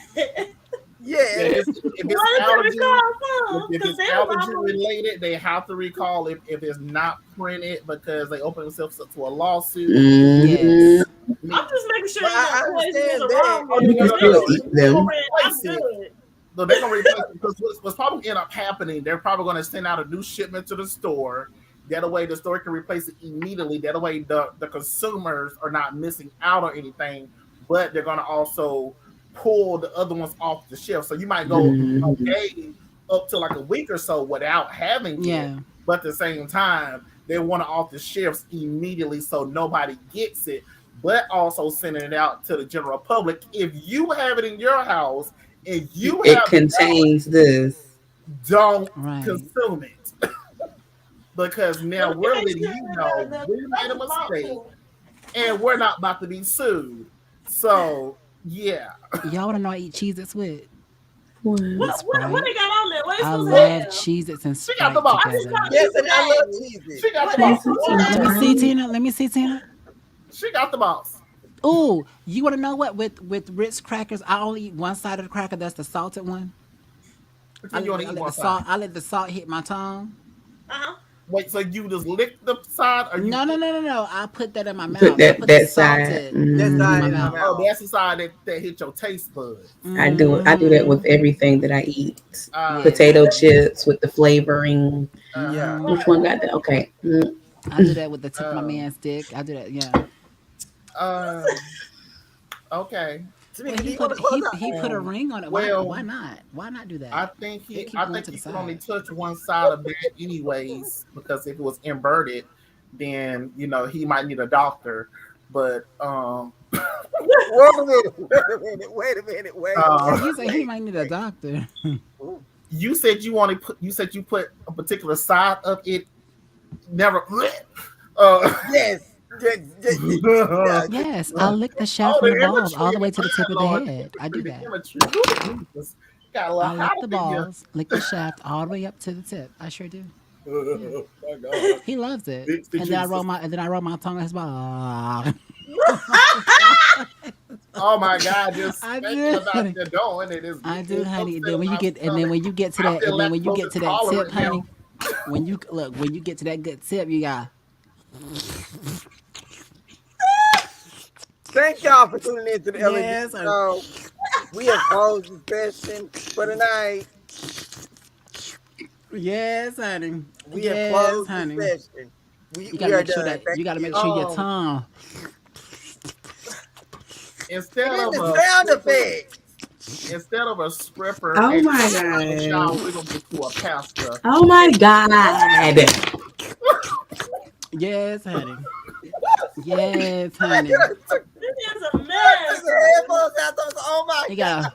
Yeah, yes. if it's What is it allergy, recall for? if Because it's they was allergy almost. related, they have to recall if it's not printed because they open themselves up to a lawsuit. Mm-hmm. Yes. I mean, I'm just making sure But ain't no I poisonous understand or that. wrong oh in no You it. no can If no they no still no. was eat They're gonna them. print, I'm replace it. good. So they're gonna replace it because what's probably end up happening, they're probably gonna send out a new shipment to the store. That way the store can replace it immediately. That way the consumers are not missing out on anything, but they're gonna also pull the other ones off the shelf. So you might go a Mm-hmm. day up to like a week or so without having it, Yeah. but at the same time, they want it off the shelves immediately so nobody gets it, but also sending it out to the general public. If you have it in your house if you It have contains this. don't Right. consume it. Because now But we're make letting sure you know the we made a stuff is mistake lawful. and we're not about to be sued. So yeah. Y'all want to know what I eat Cheez-Its with? What? With What Sprite. they got on there? What they I supposed to love have? Cheez-Its and She got the Sprite box. I just together. got Yes, people and I love names. cheesy. She got What the they box. Jesus supposed and to Let me have? see, Sprite. Tina. Let me see, Tina. She got the box. Ooh, you want to know what? With Ritz crackers, I only eat one side of the cracker. That's the salted one. Which I one you let, want to I eat let the one side? salt. I let the salt hit my tongue. Uh-huh. Wait, so you just lick the side or you No, no, no, no, no. I put that in my Put mouth. I that put the that side. salted That in side my in my mouth. oh, mouth. that's the side that hit your taste buds. I do that with Mm-hmm. everything that I eat. Yeah. Potato chips with the flavoring. Yeah. Mm-hmm. Which one got that? Okay. I do that with the tip of my um, man's dick. I do that. Yeah. um, okay. Well, Tamika, do he you want put to close he put a Um, ring on it. Why well, not? Why not do I that? think It keep I going think to the he can only side. touch one side of that anyways, because if it was inverted, then he might need a doctor. But Wait a minute. Wait a minute. Wait a minute. Wait. uh, Wait. He said he Wait. might need a doctor. Ooh. you said you put a particular side of it. Never. Uh, Yes. Yeah. Yes, I lick the shaft oh, from the the balls all imagery the in the way to the tip mind, of the Lord, head. I do the that. imagery. Ooh, Jesus. Got a little I hot lick up the in here. balls, lick the shaft all the way up to the tip. I sure do. Yeah. Oh my God. He loves it. It's the And then Jesus. I roll my tongue on his ball. Oh my God, just I thinking do, about honey. you doing it is I getting do, me honey. upset in my And then stomach. when you get to I that, feel and then when you lactose get to that tip, intolerant now. honey, when you get to that good tip, you got Thank y'all for tuning in to the LNG yes, honey. show. We have closed the session for tonight. Yes, honey. We have Yes, closed the honey. session. You We gotta are make sure done. that Thank you gotta make you. sure your tongue. And Instead then of the a sound stripper, effect. instead of a stripper Oh and my a shower, god. we're gonna get you a pastor. Oh my god. Yes, honey. Yes, honey. This is a I took mess. the headphones out. I was like, oh my You God. gotta.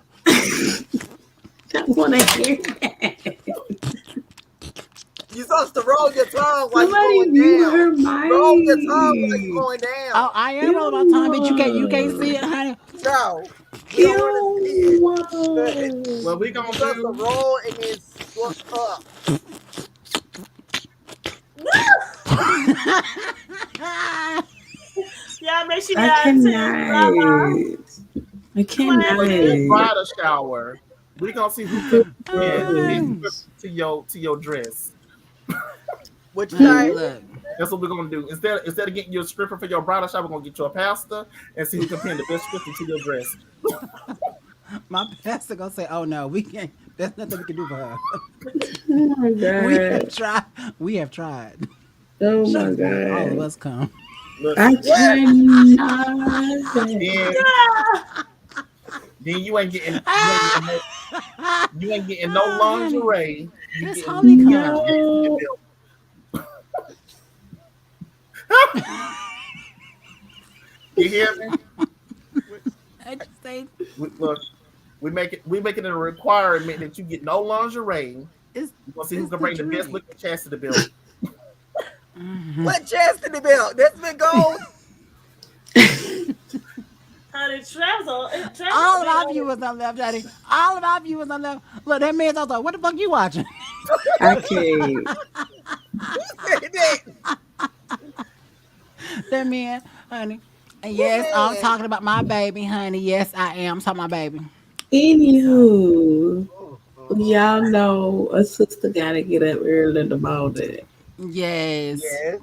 I want to hear that. You're supposed to roll your tongue while you're Somebody going mute down. her Roll your tongue while you're mic. going Oh, down. I am rolling my tongue, bitch. You can't see Ew. it, honey. No, we don't want to see it. What we You're gonna supposed to do? roll and then squirt up. Y'all make sure I y'all attend Lala. cannot. I When you cannot. bridal shower, we gonna see who can get this Goodness. to your dress. What you Honey, say? look. That's what we're gonna do. Instead of getting you a stripper for your bridal shower, we're gonna get you a pastor and see who can pin the best scripture to your dress. My pastor gonna say, "Oh no, we can't. There's nothing we can do for her. Oh my We have god. tried. We have tried. Oh She my just won't let all of god. us come." I Listen, What? cannot. then then you ain't getting no Oh, honey, lingerie. You it's getting holy you getting cum. chastity No. belt. You hear me? I just say Look, we making it a requirement that you get no lingerie. it's We're gonna see who it's can the bring the best drink. looking chastity belt. What chastity belt? That's been gold. Honey, Travis All of been our on it. viewers on left, Daddy. All of our viewers on left. Look, that man's out there. What the fuck you watching? I can't. Who said that? That man, honey. And What yes, I'm man? talking about my baby, honey. Yes, I am. I'm talking about my baby. Anywho, Oh, y'all know a sister gotta get up early in the morning. Yes. yes.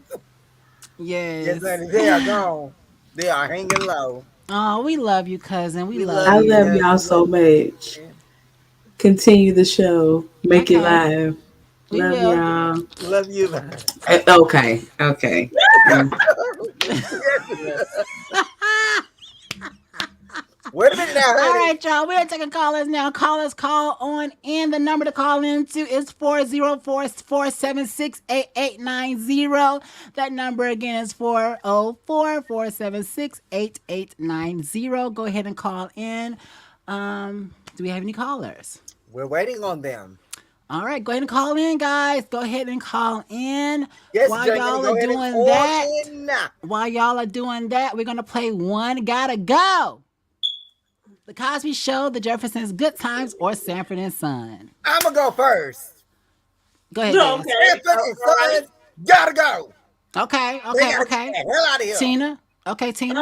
Yes, Yes. honey. They are gone. They are hanging low. Oh, we love you, cousin. We We love love I you, love you. y'all cousin. so much. Continue the show. Make it Okay. live. We Love will. y'all. Love you. Okay. Okay. Mm. Wait a minute now, All honey. right, y'all. We're taking callers now. Callers, call on in. The number to call into is 404-476-8890. That number again is 404-476-8890. Go ahead and call in. Do we have any callers? We're waiting on them. All right, go ahead and call in, guys. Go ahead and call in. Yes, While Jamie, y'all go are ahead and doing call that, in. we're gonna play One Gotta Go. The Cosby Show, The Jeffersons, Good Times, or Sanford and Son. I'm gonna go first. Go ahead, No, Jess. okay. Sanford and All right. Sons gotta go. Okay, They okay, gotta okay. get the hell out of here. Tina. Okay, Tina.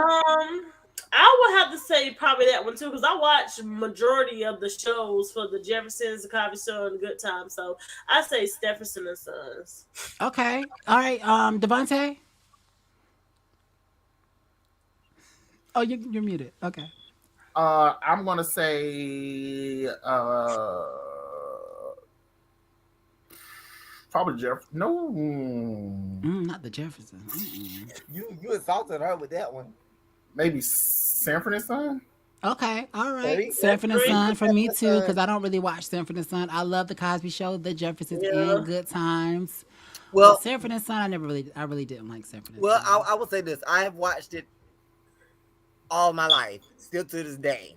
I would have to say probably that one too because I watched majority of the shows for the Jeffersons, the Cosby Show, and the Good Times. So I say Stephenson and Sons. Okay. All right. Devontae. Oh, you're muted. Okay. I'm gonna say probably Jeff. No, not the Jeffersons. You assaulted her with that one. Maybe Sanford and Son. Okay, all right. Sanford and Son for me too, because I don't really watch Sanford and Son. I love the Cosby Show, The Jeffersons, and Good Times. Well, but Sanford and Son, I really didn't like Sanford and Son. Well, I will say this: I have watched it all my life, still to this day.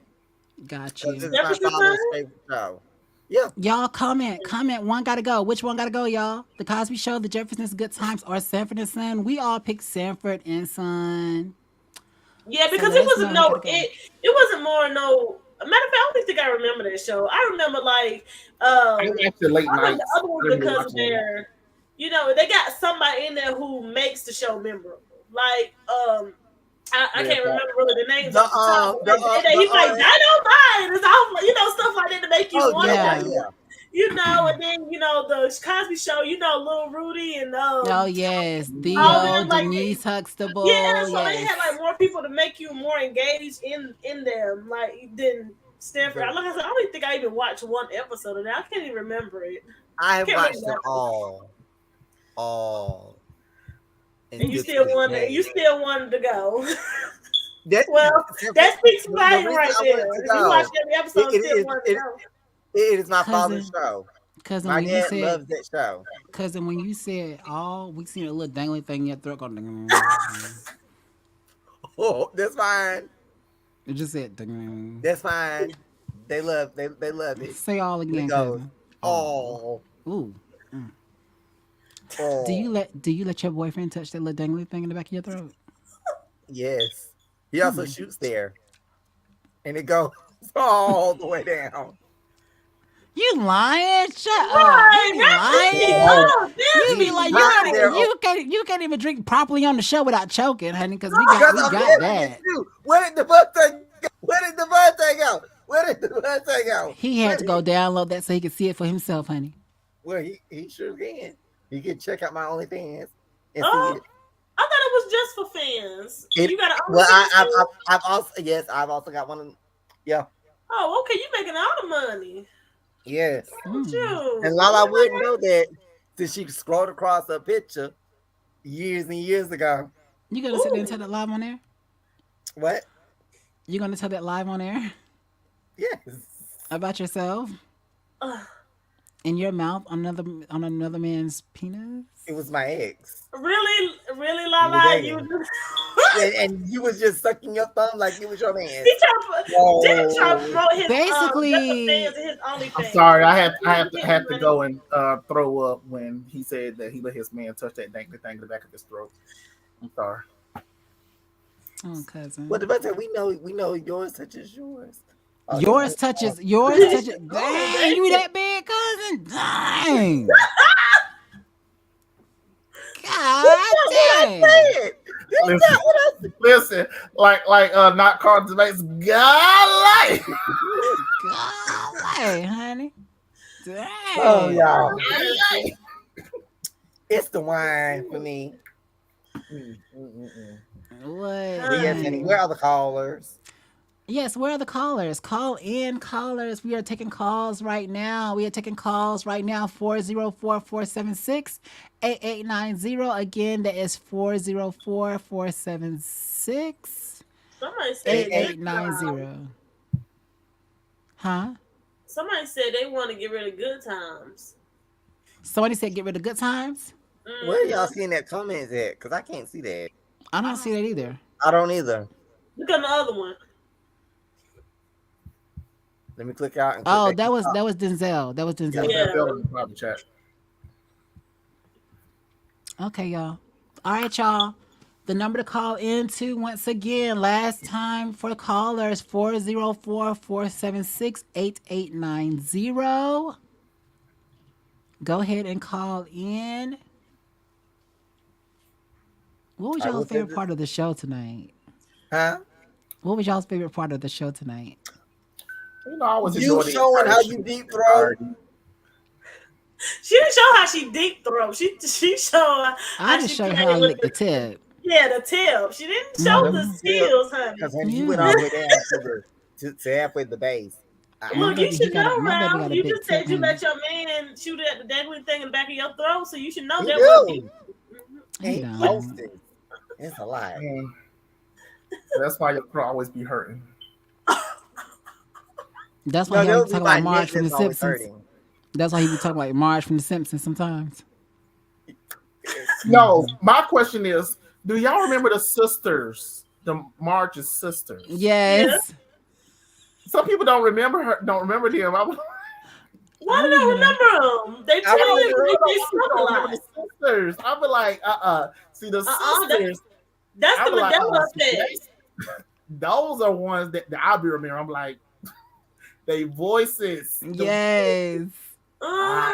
Got you. This is my father's favorite show. Yeah. Y'all comment. One gotta go. Which one gotta go, y'all? The Cosby Show, The Jeffersons, Good Times, or Sanford and Son? We all picked Sanford and Son. Yeah, because it wasn't it wasn't more no. Matter of fact, I don't even think I remember that show. I remember like I watched the late nights. The other ones because they're, they got somebody in there who makes the show memorable. Like I can't remember really the names off the top. He's like Dynamite, it's all stuff like that to make you want to. And then the Cosby Show, Lil Rudy and oh yes, Theo, Denise Huxtable. Yeah, so they had like more people to make you more engaged in them, like than Stanford. Like I said, I don't even think I even watched one episode of that. I can't even remember it. I have watched it all. And you still wanted to go. That speaks volume right there. If you watch every episode, still wanted to go. It is my father's show. Cousin, my dad loves that show. Cousin, when you said all, we seen a little dangly thing in your throat going. Oh, that's fine. It just said. Ding. That's fine. They love it. Say all again, cousin. Oh. Ooh. Mm. Oh. Do you let your boyfriend touch that little dangly thing in the back of your throat? Yes. He also shoots there, and it goes all the way down. You lying? Shut up! You lying? You be like you can't even drink properly on the show without choking, honey. Because we got that. Where did the Devontae go? He had to go download that so he could see it for himself, honey. Well, he sure can. He can check out my OnlyFans and see it. I thought it was just for fans. You got to. Well, I've also got one. Yeah. Oh, okay. You making all the money. Yes. And Lala wouldn't know that since she scrolled across her picture years and years ago. You gonna sit there and tell that live on air? What? You gonna tell that live on air? Yes. About yourself? In your mouth on another man's penis? It was my ex. Really, Lala? And you was just sucking your thumb like it was your man. He tried to promote his basically. I'm sorry, I had to go and throw up when he said that he let his man touch that dangly thing in the back of his throat. I'm sorry. Oh, cousin. What about that? We know yours touches yours. Yours touches. Dang, you that big, cousin? Dang. God damn. Listen, like not Carl debates. Golly, honey. Dang. Oh, y'all. It's the wine for me. What? Yes, honey. Where are the callers? Yes, where are the callers? Call in, callers. We are taking calls right now. 404-476-8890. Again, that is 404-476-8890. Somebody said 8890. Huh? Somebody said they want to get rid of Good Times. Somebody said get rid of Good Times? Where y'all seeing that comments at? Because I can't see that. I don't see that either. I don't either. Look at the other one. Let me click out and click Oh, back. that was Denzel. That was Yeah, Denzel. Yeah. Denzel in the private chat. Okay, y'all. All right, y'all. The number to call into once again, last time for callers 404-476-8890. Go ahead and call in. What was All right, y'all's what's that? favorite part of the show tonight? Huh? What was y'all's favorite part of the show tonight? You know, I always You enjoy the showing entire how show. you deep throat? She didn't show how she deep throat. She showed I how just she showed played how I with licked the tip. the tip. She didn't Oh, show that the was still skills, honey. because honey, you went Yeah. all the way down to halfway the base. My Look, you baby, he should got know, my baby got Ralph. a You big just tip, said you honey. let your man shoot at the dangling thing in the back of your throat, so you should know He that was deep. do. He And he don't. posted. It's a lie. That's why your throat always be hurting. That's why No, he that always would be talk my about Marge neck from The that's always Simpsons. hurting. That's why he be talking about Marge from The Simpsons sometimes. No, my question is, do y'all remember the sisters, the Marge's sisters? Yeah. Yes. Some people don't remember them. Why I did I remember them. remember them? They I twins. remember They People spoke a don't remember lot. the sisters. I'll be like, See, the sisters, That's I'll the be like, Mandela see, effect. those are ones that I'll be remembering. I'm like, they voices. Yes. Uh,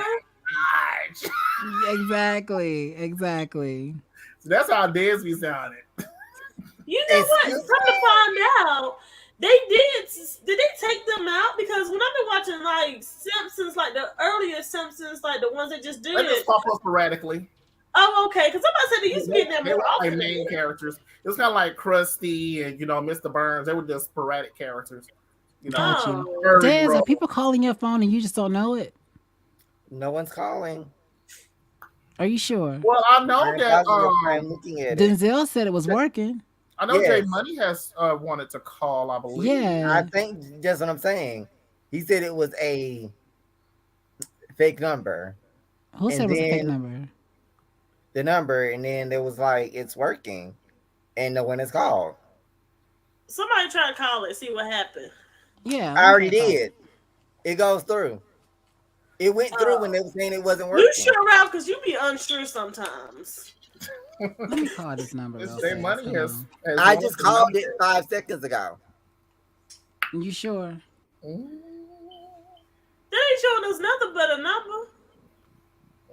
Exactly. So that's how Desby sounded. you know what? Excuse Come to find out, they did. Did they take them out? Because when I've been watching like Simpsons, like the earlier Simpsons, like the ones that just They just did. pop up sporadically. Oh, okay. Because somebody said they used to be in there They more were like often. main characters. It was kind of like Krusty and Mr. Burns. They were just sporadic characters. Got you. Early Des, are role. people calling your phone and you just don't know it? No one's calling. Are you sure? Well, I know I'm that positive I'm looking at it. Denzel said it was working. I know Yes. Jay Money has wanted to call, I believe. Yeah. I think that's what I'm saying. He said it was a fake number. Who said it was a fake then number? The number, and then there was like it's working, and no one has called. Somebody try to call it, see what happened. Yeah. I already did. It goes through. It went through when they were saying it wasn't working. You sure, Ralph? Because you be unsure sometimes. Let me call this number. Jay Money has I just called it 5 seconds ago. You sure? They ain't showing us nothing but a number.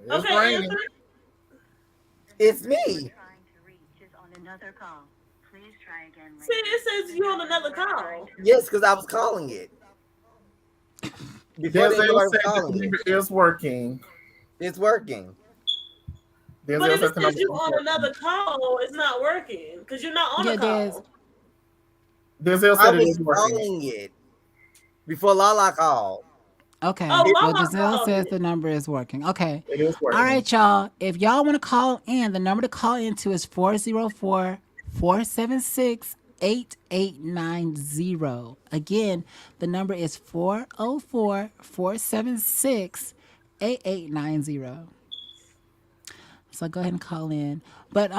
It's Okay, raining. answer. It's me. See, it says you on another call. Yes, because I was calling it. Before they Denzel were said the calling it. number is working. It's working. But Denzel if said it the says number you is on working. another call, it's not working because you're not on Yeah, a call. Denzel I said it was is working. calling it before Lala called. Okay. Oh, Well, Lala Giselle called says it. the number is working. Okay. It is working. All right, y'all. If y'all want to call in, the number to call into is 404-476-8890. Again, the number is 404-476-8890. So go ahead and call in. But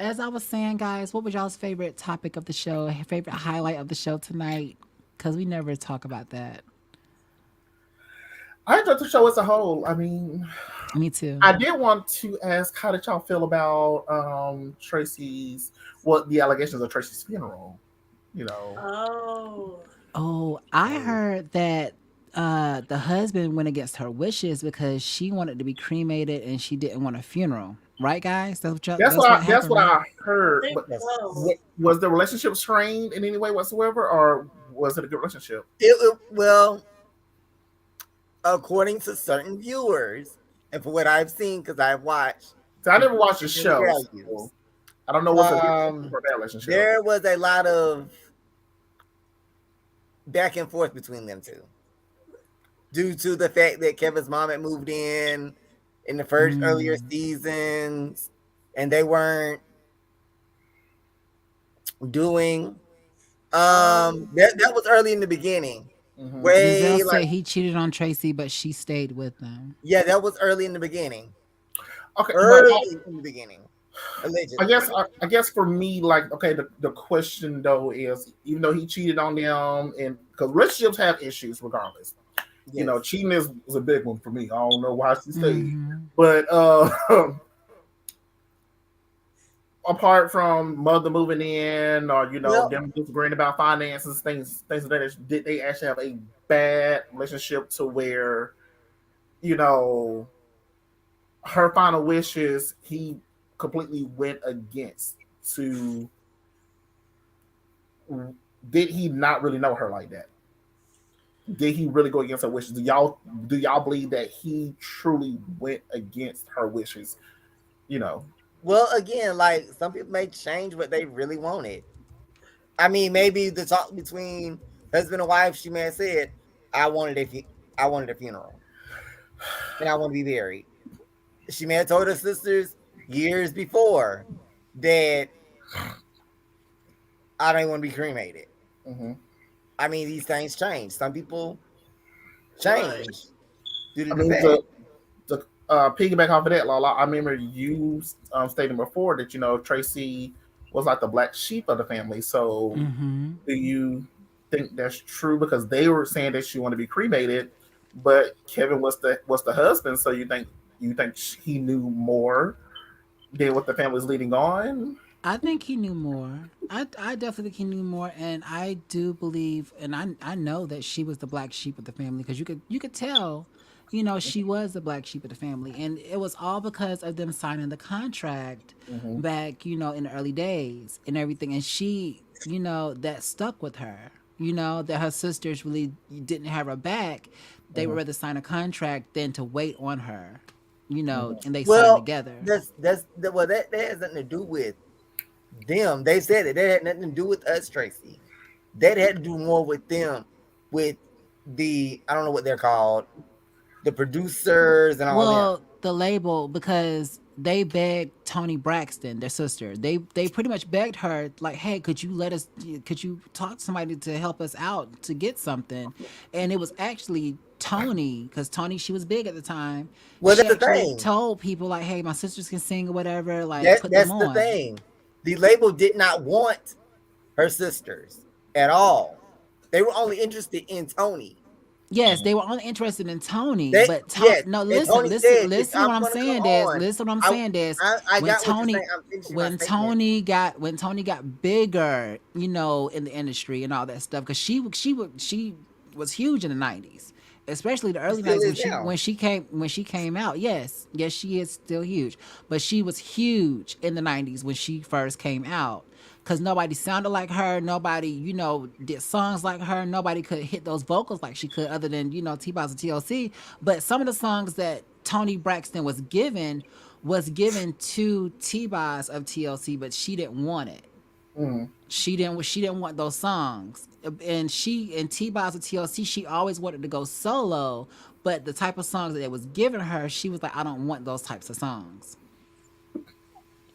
as I was saying, guys, what was y'all's favorite topic of the show, favorite highlight of the show tonight? Because we never talk about that. I enjoyed the show as a whole. I mean, Me too. I did want to ask, how did y'all feel about the allegations of Tracy's funeral? Oh, I heard that the husband went against her wishes because she wanted to be cremated and she didn't want a funeral. Right, guys? That's what That's what right? I heard. I think But so. was the relationship strained in any way whatsoever, or was it a good relationship? Well, according to certain viewers, and for what I've seen, because I've watched. So I never watched the show. interviews, So I don't know what's a good or bad relationship. There was a lot of back and forth between them two, due to the fact that Kevin's mom had moved in the first earlier seasons, and they weren't doing. That was early in the beginning. Way Giselle like said he cheated on Tracy, but she stayed with them. yeah, that was early in the beginning. Okay, Early in the beginning. I Allegedly. guess I guess for me, like, okay, the question though is, even though he cheated on them, and because relationships have issues regardless, you Yes. know, cheating is a big one for me. I don't know why she stayed, Mm-hmm. but apart from mother moving in, or you know, Well, them disagreeing about finances, things of that nature, did they actually have a bad relationship to where, you know, her final wishes he completely went against? To Did he not really know her like that? Did he really go against her wishes? Do y'all believe that he truly went against her wishes? You know. well, again, like some people may change what they really wanted. I mean, maybe the talk between husband and wife, she may have said, "I wanted I wanted a funeral, and I want to be buried." She may have told her sisters years before that I don't want to be cremated. Mm-hmm. I mean, these things change. Some people Right. change due to I the mean, fact. to piggyback off of that, Lala, I remember you stating before that, you know, Tracy was like the black sheep of the family. So, Mm-hmm. do you think that's true? Because they were saying that she wanted to be cremated, but Kevin was the husband. So you think he knew more than what the family was leading on? I think he knew more. I definitely think he knew more, and I do believe, and I know that she was the black sheep of the family because you could tell, she was the black sheep of the family, and it was all because of them signing the contract Mm-hmm. back, in the early days and everything, and she, that stuck with her. That her sisters really didn't have her back. They would Mm-hmm. rather sign a contract than to wait on her, Mm-hmm. and they signed Well, together. that has nothing to do with them. They said that had nothing to do with us, Tracy. That had to do more with them, with the I don't know what they're called, the producers and all them. Well, the label, because they begged Tony Braxton, their sister. They pretty much begged her like, "Hey, could you talk to somebody to help us out to get something?" And it was actually Tony, because Tony, she was big at the time. Well, She that's the actually thing. told people like, "Hey, my sisters can sing or whatever. Like, put them That's the on." thing. The label did not want her sisters at all. They were only interested in Tony. Yes, they were only interested in Tony, They but yes, no, and listen, Tony listen, said, "If listen. What I'm I'm going to come saying is, on, listen. What I'm I saying is, I when got what you're saying. Tony, I'm finishing my when statement. Tony got bigger, in the industry and all that stuff, because she was huge in the '90s, especially the She early still '90s when is she now. when she came when she came out. Yes, she is still huge, but she was huge in the '90s when she first came out, because nobody sounded like her. Nobody, did songs like her. Nobody could hit those vocals like she could, other than, T-Boz and TLC. But some of the songs that Tony Braxton was given to T-Boz of TLC, but she didn't want it. Mm-hmm. She didn't want those songs. And she and T-Boz of TLC, she always wanted to go solo, but the type of songs that it was given her, she was like, I don't want those types of songs.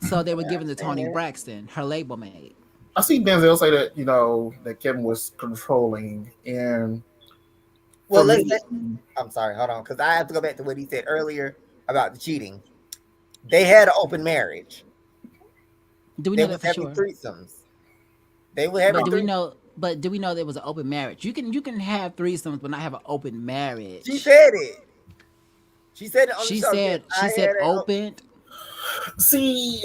So they were Yeah, I given to understand Tony that. Braxton, her label mate. I see Denzel say that, you know, that Kevin was controlling, and for Well, let's say, me, I'm sorry, hold on, because I have to go back to what he said earlier about the cheating. They had an open marriage. Do we They know was that for having sure? threesomes. They were But having do we three. know? But do we know there was an open marriage? You can have threesomes, but not have an open She marriage. said it. She said it on the She show. Yes, said I she had said it. opened. see,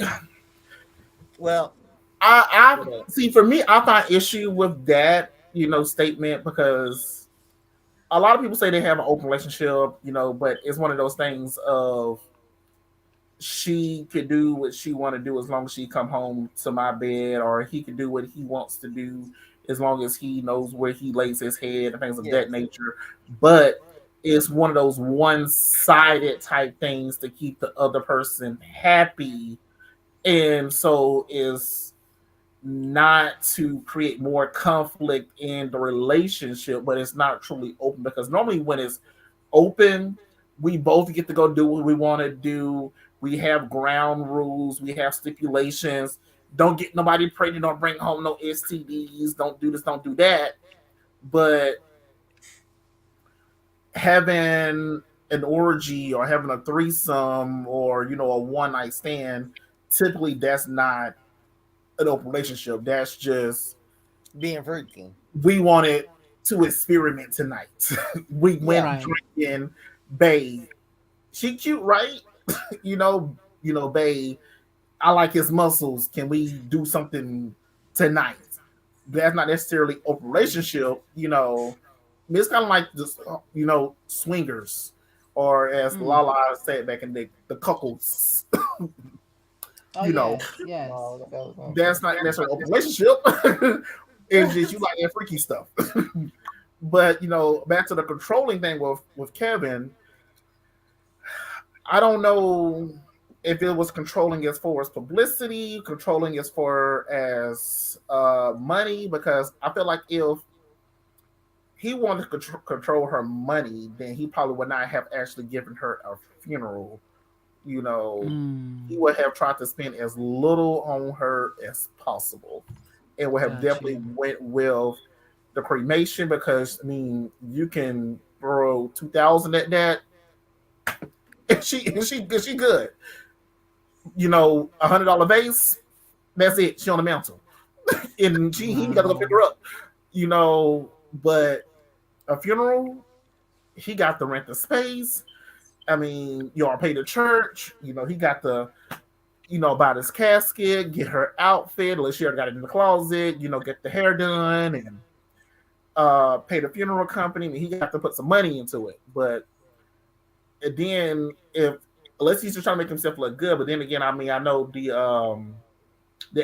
Well, I see. For me, I find issue with that, you know, statement, because a lot of people say they have an open relationship, you know, but it's one of those things of, she could do what she want to do as long as she come home to my bed, or he could do what he wants to do as long as he knows where he lays his head and things of that yes. nature. But it's one of those one-sided type things to keep the other person happy, and so is not to create more conflict in the relationship, but it's not truly open, because normally when it's open, we both get to go do what we want to do. We have ground rules, we have stipulations. Don't get nobody pregnant, don't bring home no STDs, don't do this, don't do that. But having an orgy or having a threesome, or, you know, a one night stand, typically that's not an open relationship. That's just being freaky. we wanted to experiment tonight. We went Right. drinking, babe. She cute, right? Babe. I like his muscles. Can we do something tonight? That's not necessarily open relationship. It's kind of like just swingers, or as Lala said back in the couples. Oh yes. That's not necessarily open relationship. It's just you like that freaky stuff. But back to the controlling thing with Kevin, I don't know if it was controlling as far as publicity, controlling as far as money, because I feel like if he wanted to control her money, then he probably would not have actually given her a funeral. He would have tried to spend as little on her as possible, and would have definitely went with the cremation, because you can throw 2,000 at that, and she good. $100 vase, that's it. She on the mantle, and he got to go pick her up. But a funeral, he got to rent the space. Y'all pay the church. He got to, buy this casket, get her outfit, unless she already got it in the closet. Get the hair done and pay the funeral company. He got to put some money into it. But then unless he's just trying to make himself look good. But then again, I know the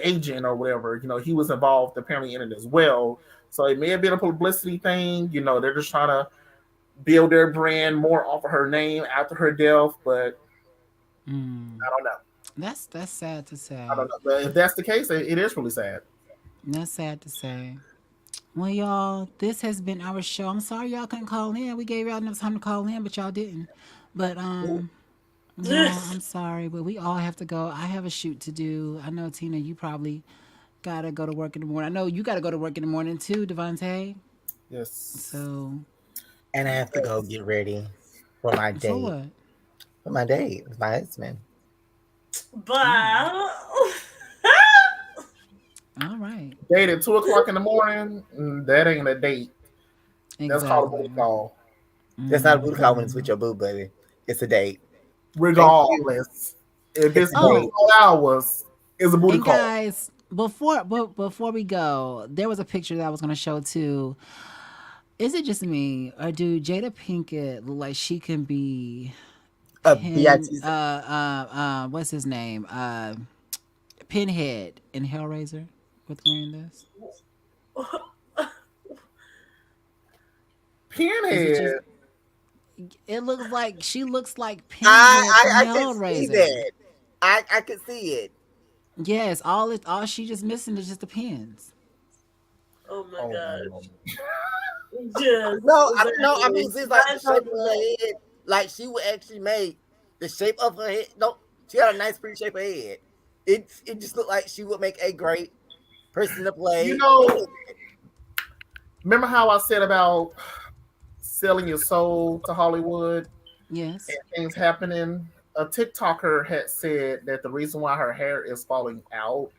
agent or whatever, he was involved apparently in it as well. So it may have been a publicity thing. They're just trying to build their brand more off of her name after her death. But I don't know. That's sad to say. I don't know. But if that's the case, it is really sad. That's sad to say. Well, y'all, this has been our show. I'm sorry y'all couldn't call in. We gave y'all enough time to call in, but y'all didn't. But yeah, I'm sorry, but we all have to go. I have a shoot to do. I know, Tina, you probably gotta go to work in the morning. I know you gotta go to work in the morning too, Devontae. Yes. So. And I have to go get ready for my date. For what? For my date with my husband. Bye. All right. Date at 2:00 in the morning. That ain't a date. Exactly. That's called a booty call. That's not a booty call when it's with your boo buddy. It's a date. Regardless, if it's 24 hours, it's a booty call. Guys, before we go, there was a picture that I was going to show too. Is it just me, or do Jada Pinkett look like she can be what's his name? Pinhead in Hellraiser with wearing this? Pinhead. It looks like she looks like Pinhead from Hellraiser. I can see that. I can see it. Yes, all she just missing is just the pins. Oh my god. No, since like the shape of her head, like she would actually make the shape of her head. No, she had a nice, pretty shape of head. It just looked like she would make a great person to play. Remember how I said about selling your soul to Hollywood? Yes. And things happening. A TikToker had said that the reason why her hair is falling out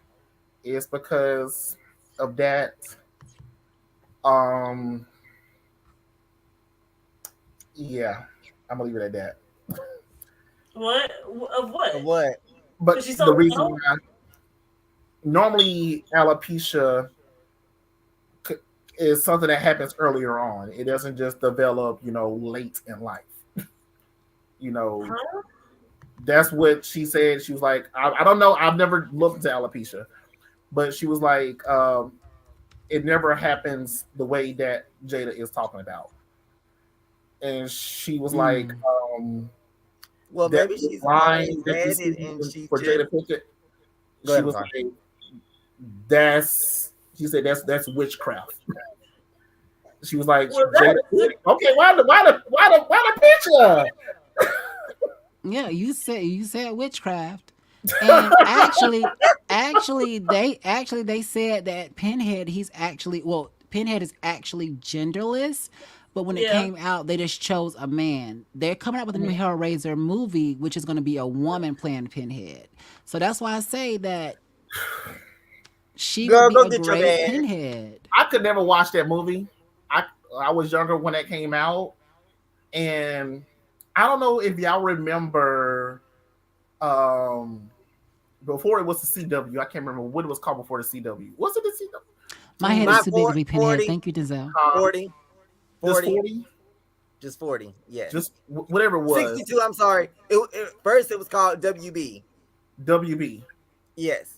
is because of that. Yeah, I'm gonna leave it at that. What? Of what? Of what? But the reason why normally alopecia is something that happens earlier on. It doesn't just develop, late in life. That's what she said. She was like, I don't know. I've never looked into alopecia, but she was like, it never happens the way that Jada is talking about. And she was like, well, maybe she's lying and she for Jada Pinkett. She was like, she said that's witchcraft. She was like, Jada, okay, why the picture? Yeah, you said witchcraft. And actually they said that Pinhead Pinhead is actually genderless, But when it Yeah. came out, they just chose a man. They're coming out with a new Hellraiser movie, which is going to be a woman playing Pinhead. So that's why I say that she would Girl, be go a get your great man. Pinhead. I could never watch that movie. I was younger when that came out, and I don't know if y'all remember before it was the CW. I can't remember what it was called before the CW. Was it the CW? My head is My too big to be Pinhead. 40, Thank you, Denzel. 40, Just 40, 40? just 40. Yes. Just whatever it was. 62. I'm sorry. First, it was called WB. WB. Yes.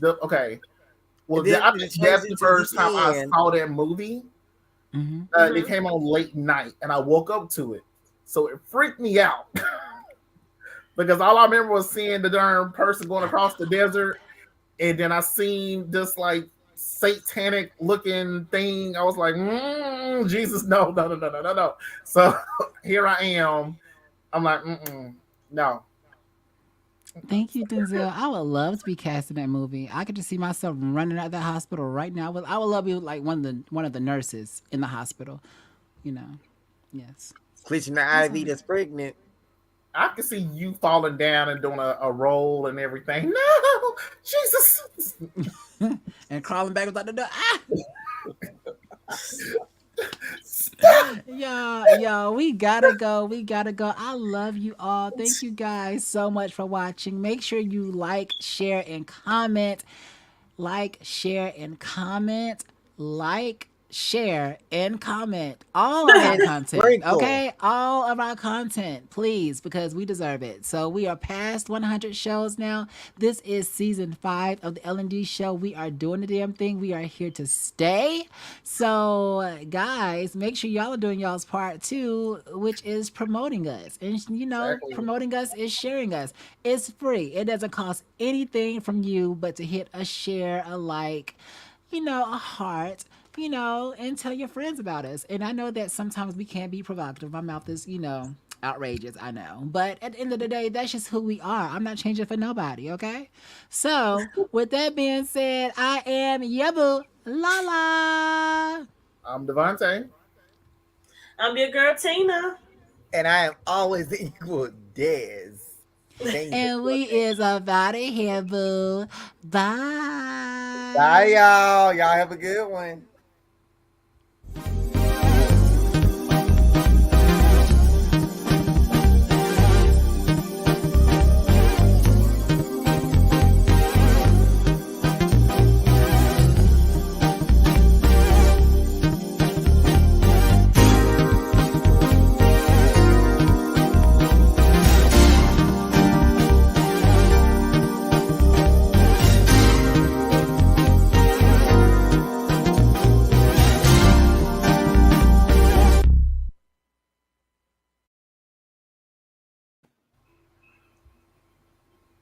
Okay. Well, And then I it think changed that's the it to first time I UPN. saw that movie. It came on late night, and I woke up to it, so it freaked me out because all I remember was seeing the darn person going across the desert, and then I seen this like satanic looking thing. I was like, Jesus, no, no, no, no, no, no, no. So here I am. I'm like, no. Thank you, Denzel. I would love to be cast in that movie. I could just see myself running out of that hospital right now. I would love to be like one of the nurses in the hospital. You know, yes. Clicking the IV that's pregnant. I can see you falling down and doing a roll and everything. No, Jesus. And crawling back without the door. Yo, we gotta go. We gotta go. I love you all. Thank you guys so much for watching. Make sure you like, share, and comment. Like, share, and comment. Like, share, and comment all of our content. Sprinkle. Okay? All of our content, please, because we deserve it. So we are past 100 shows now. This is season 5 of the L&D show. We are doing the damn thing. We are here to stay. So, guys, make sure y'all are doing y'all's part too, which is promoting us. And, promoting us is sharing us. It's free. It doesn't cost anything from you but to hit a share, a like, a heart, and tell your friends about us. And I know that sometimes we can be provocative. My mouth is, outrageous, I know. But at the end of the day, that's just who we are. I'm not changing for nobody, okay? So, with that being said, I am Yabu Lala. I'm Devontae. I'm your girl, Tina. And I am always the equal Des. And we is about it here, boo. Bye. Bye, y'all. Y'all have a good one.